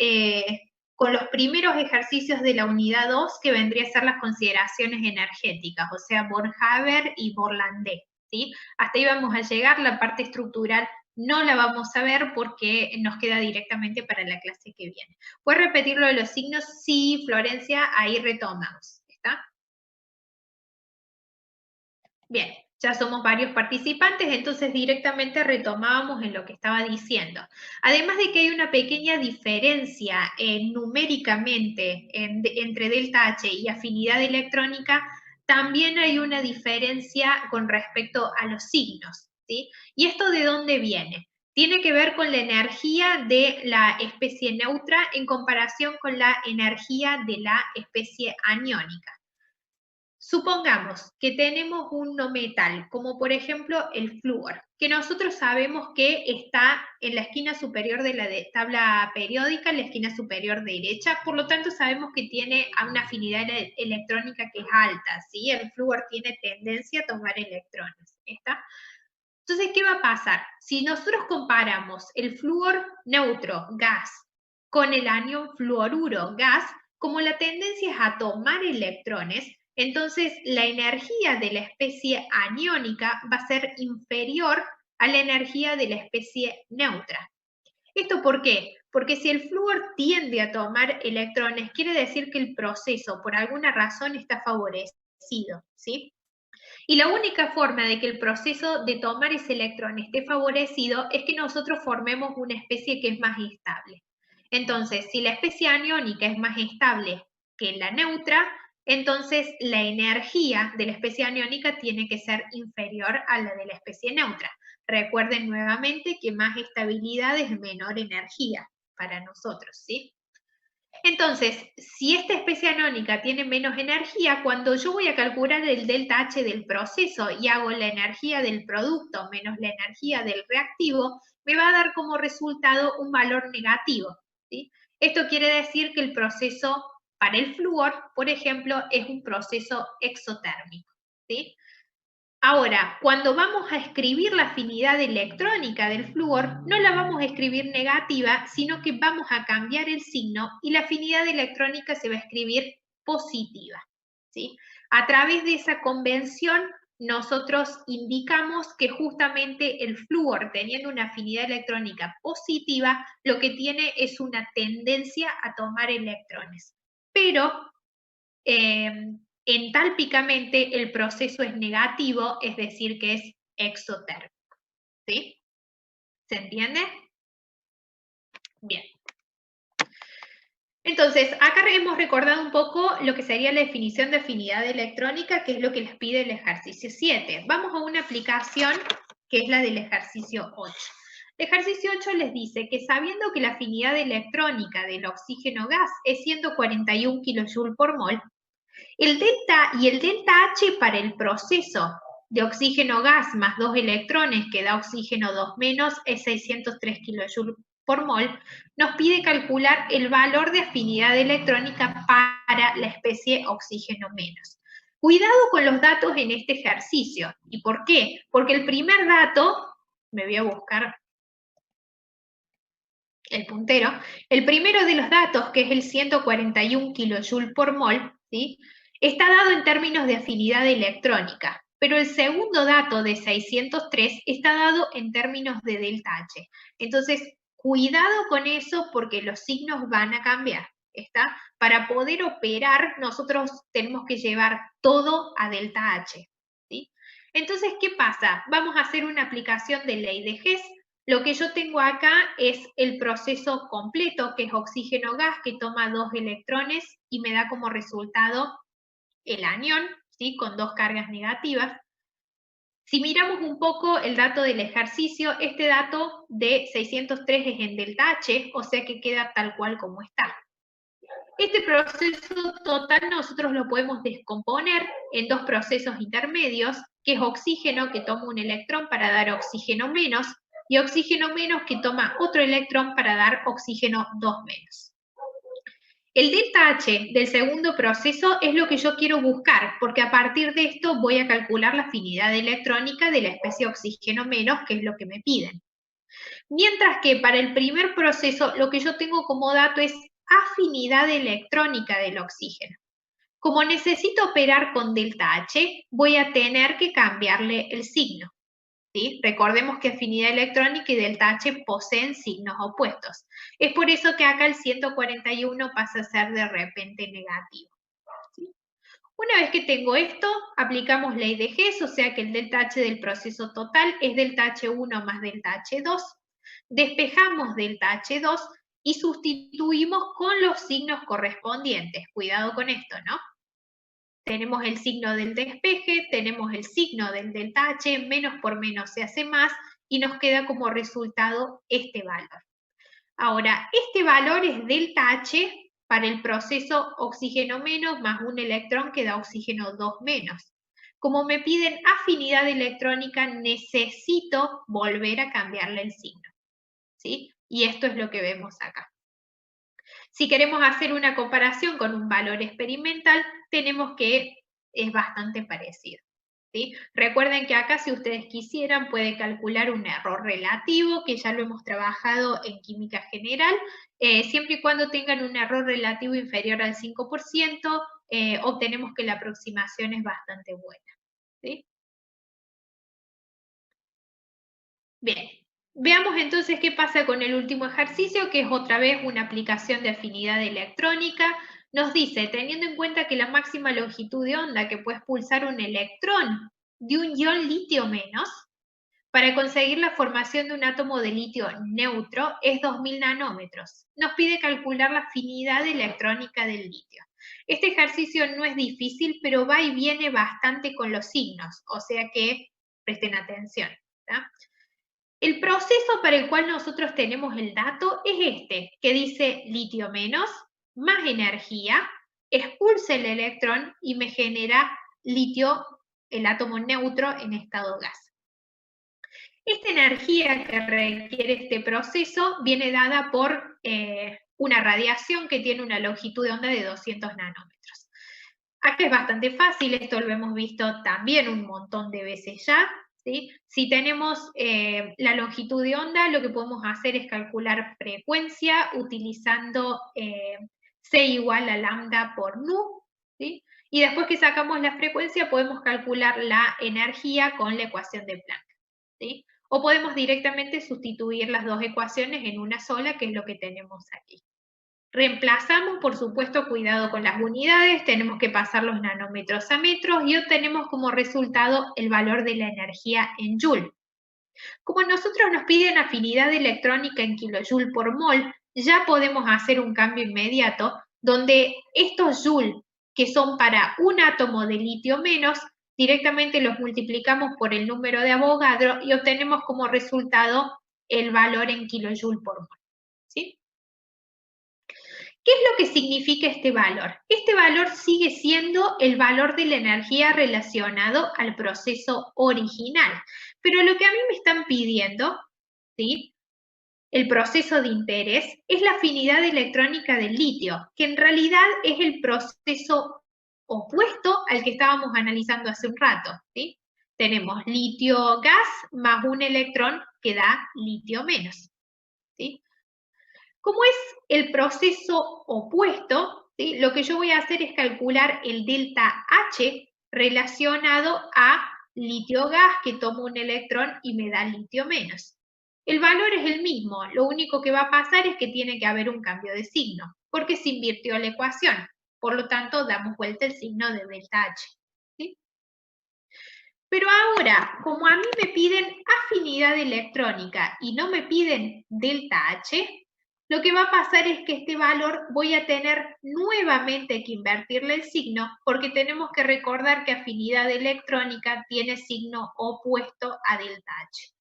con los primeros ejercicios de la unidad 2, que vendría a ser las consideraciones energéticas, o sea, Boerhaave y Borlandé, ¿sí? Hasta ahí vamos a llegar, la parte estructural no la vamos a ver porque nos queda directamente para la clase que viene. ¿Puedes repetir lo de los signos? Sí, Florencia, ahí retomamos, ¿está? Bien, ya somos varios participantes, entonces directamente retomábamos en lo que estaba diciendo. Además de que hay una pequeña diferencia numéricamente entre delta H y afinidad electrónica, también hay una diferencia con respecto a los signos, ¿sí? ¿Y esto de dónde viene? Tiene que ver con la energía de la especie neutra en comparación con la energía de la especie aniónica. Supongamos que tenemos un no metal, como por ejemplo el flúor, que nosotros sabemos que está en la esquina superior de la tabla periódica, en la esquina superior derecha, por lo tanto sabemos que tiene una afinidad electrónica que es alta, ¿sí? El flúor tiene tendencia a tomar electrones, ¿está? Entonces, ¿qué va a pasar? Si nosotros comparamos el flúor neutro, gas, con el anión fluoruro, gas, como la tendencia es a tomar electrones, entonces la energía de la especie aniónica va a ser inferior a la energía de la especie neutra. ¿Esto por qué? Porque si el flúor tiende a tomar electrones, quiere decir que el proceso por alguna razón está favorecido, ¿sí? Y la única forma de que el proceso de tomar ese electrón esté favorecido es que nosotros formemos una especie que es más estable. Entonces, si la especie aniónica es más estable que la neutra, entonces la energía de la especie aniónica tiene que ser inferior a la de la especie neutra. Recuerden nuevamente que más estabilidad es menor energía para nosotros, ¿sí? Entonces, si esta especie anónica tiene menos energía, cuando yo voy a calcular el delta H del proceso y hago la energía del producto menos la energía del reactivo, me va a dar como resultado un valor negativo, ¿sí? Esto quiere decir que el proceso para el flúor, por ejemplo, es un proceso exotérmico, ¿sí? Ahora, cuando vamos a escribir la afinidad electrónica del flúor, no la vamos a escribir negativa, sino que vamos a cambiar el signo y la afinidad electrónica se va a escribir positiva, ¿sí? A través de esa convención, nosotros indicamos que justamente el flúor, teniendo una afinidad electrónica positiva, lo que tiene es una tendencia a tomar electrones. Pero entálpicamente el proceso es negativo, es decir, que es exotérmico. ¿Sí? ¿Se entiende? Bien. Entonces, acá hemos recordado un poco lo que sería la definición de afinidad electrónica, que es lo que les pide el ejercicio 7. Vamos a una aplicación que es la del ejercicio 8. El ejercicio 8 les dice que sabiendo que la afinidad electrónica del oxígeno gas es 141 kJ por mol, el delta y el delta H para el proceso de oxígeno gas más 2 electrones que da oxígeno 2 menos es 603 kJ por mol, nos pide calcular el valor de afinidad electrónica para la especie oxígeno menos. Cuidado con los datos en este ejercicio. ¿Y por qué? Porque el primer dato, me voy a buscar el puntero, el primero de los datos, que es el 141 kJ por mol, ¿sí? Está dado en términos de afinidad electrónica, pero el segundo dato de 603 está dado en términos de delta H. Entonces, cuidado con eso porque los signos van a cambiar, ¿está? Para poder operar, nosotros tenemos que llevar todo a delta H, ¿sí? Entonces, ¿qué pasa? Vamos a hacer una aplicación de ley de Hess. Lo que yo tengo acá es el proceso completo, que es oxígeno-gas, que toma 2 electrones y me da como resultado el anión, ¿sí? Con 2 cargas negativas. Si miramos un poco el dato del ejercicio, este dato de 603 es en delta H, o sea que queda tal cual como está. Este proceso total nosotros lo podemos descomponer en dos procesos intermedios, que es oxígeno que toma un electrón para dar oxígeno menos, y oxígeno menos que toma otro electrón para dar oxígeno 2 menos. El delta H del segundo proceso es lo que yo quiero buscar, porque a partir de esto voy a calcular la afinidad electrónica de la especie oxígeno menos, que es lo que me piden. Mientras que para el primer proceso lo que yo tengo como dato es afinidad electrónica del oxígeno. Como necesito operar con delta H, voy a tener que cambiarle el signo. ¿Sí? Recordemos que afinidad electrónica y delta H poseen signos opuestos. Es por eso que acá el 141 pasa a ser de repente negativo. ¿Sí? Una vez que tengo esto, aplicamos ley de Hess, o sea que el delta H del proceso total es delta H1 más delta H2. Despejamos delta H2 y sustituimos con los signos correspondientes. Cuidado con esto, ¿no? Tenemos el signo del despeje, tenemos el signo del delta H, menos por menos se hace más, y nos queda como resultado este valor. Ahora, este valor es delta H para el proceso oxígeno menos más un electrón que da oxígeno 2 menos. Como me piden afinidad electrónica, necesito volver a cambiarle el signo. ¿Sí? Y esto es lo que vemos acá. Si queremos hacer una comparación con un valor experimental, tenemos que es bastante parecido. ¿Sí? Recuerden que acá, si ustedes quisieran, puede calcular un error relativo, que ya lo hemos trabajado en química general. Siempre y cuando tengan un error relativo inferior al 5%, obtenemos que la aproximación es bastante buena. ¿Sí? Bien, veamos entonces qué pasa con el último ejercicio, que es otra vez una aplicación de afinidad electrónica. Nos dice, teniendo en cuenta que la máxima longitud de onda que puede expulsar un electrón de un ion litio menos, para conseguir la formación de un átomo de litio neutro es 2000 nanómetros. Nos pide calcular la afinidad electrónica del litio. Este ejercicio no es difícil, pero va y viene bastante con los signos, o sea que presten atención. ¿Tá? El proceso para el cual nosotros tenemos el dato es este, que dice litio menos, más energía, expulsa el electrón y me genera litio, el átomo neutro en estado gas. Esta energía que requiere este proceso viene dada por una radiación que tiene una longitud de onda de 200 nanómetros. Acá es bastante fácil, esto lo hemos visto también un montón de veces ya. ¿Sí? Si tenemos la longitud de onda, lo que podemos hacer es calcular frecuencia utilizando C igual a lambda por nu. ¿Sí? Y después que sacamos la frecuencia, podemos calcular la energía con la ecuación de Planck. ¿Sí? O podemos directamente sustituir las dos ecuaciones en una sola, que es lo que tenemos aquí. Reemplazamos, por supuesto, cuidado con las unidades, tenemos que pasar los nanómetros a metros y obtenemos como resultado el valor de la energía en Joule. Como nosotros nos piden afinidad electrónica en kilojoule por mol, ya podemos hacer un cambio inmediato donde estos Joule, que son para un átomo de litio menos, directamente los multiplicamos por el número de Avogadro y obtenemos como resultado el valor en kilojoule por mol. ¿Sí? ¿Qué es lo que significa este valor? Este valor sigue siendo el valor de la energía relacionado al proceso original. Pero lo que a mí me están pidiendo, ¿sí? El proceso de interés, es la afinidad electrónica del litio, que en realidad es el proceso opuesto al que estábamos analizando hace un rato. ¿Sí? Tenemos litio gas más un electrón que da litio menos. ¿Sí? Como es el proceso opuesto, ¿sí? Lo que yo voy a hacer es calcular el delta H relacionado a litio gas, que toma un electrón y me da litio menos. El valor es el mismo, lo único que va a pasar es que tiene que haber un cambio de signo, porque se invirtió la ecuación. Por lo tanto, damos vuelta el signo de delta H. ¿Sí? Pero ahora, como a mí me piden afinidad electrónica y no me piden delta H, lo que va a pasar es que este valor voy a tener nuevamente que invertirle el signo, porque tenemos que recordar que afinidad electrónica tiene signo opuesto a delta H.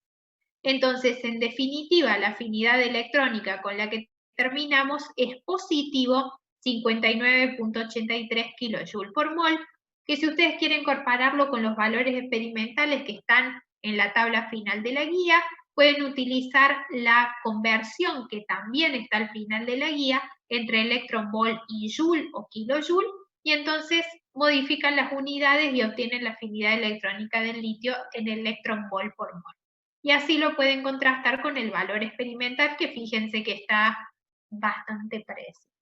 Entonces, en definitiva, la afinidad electrónica con la que terminamos es positivo 59,83 kJ por mol, que si ustedes quieren compararlo con los valores experimentales que están en la tabla final de la guía, pueden utilizar la conversión que también está al final de la guía entre electronvolt y joule o kilojoule, y entonces modifican las unidades y obtienen la afinidad electrónica del litio en electronvolt por mol. Y así lo pueden contrastar con el valor experimental, que fíjense que está bastante parecido.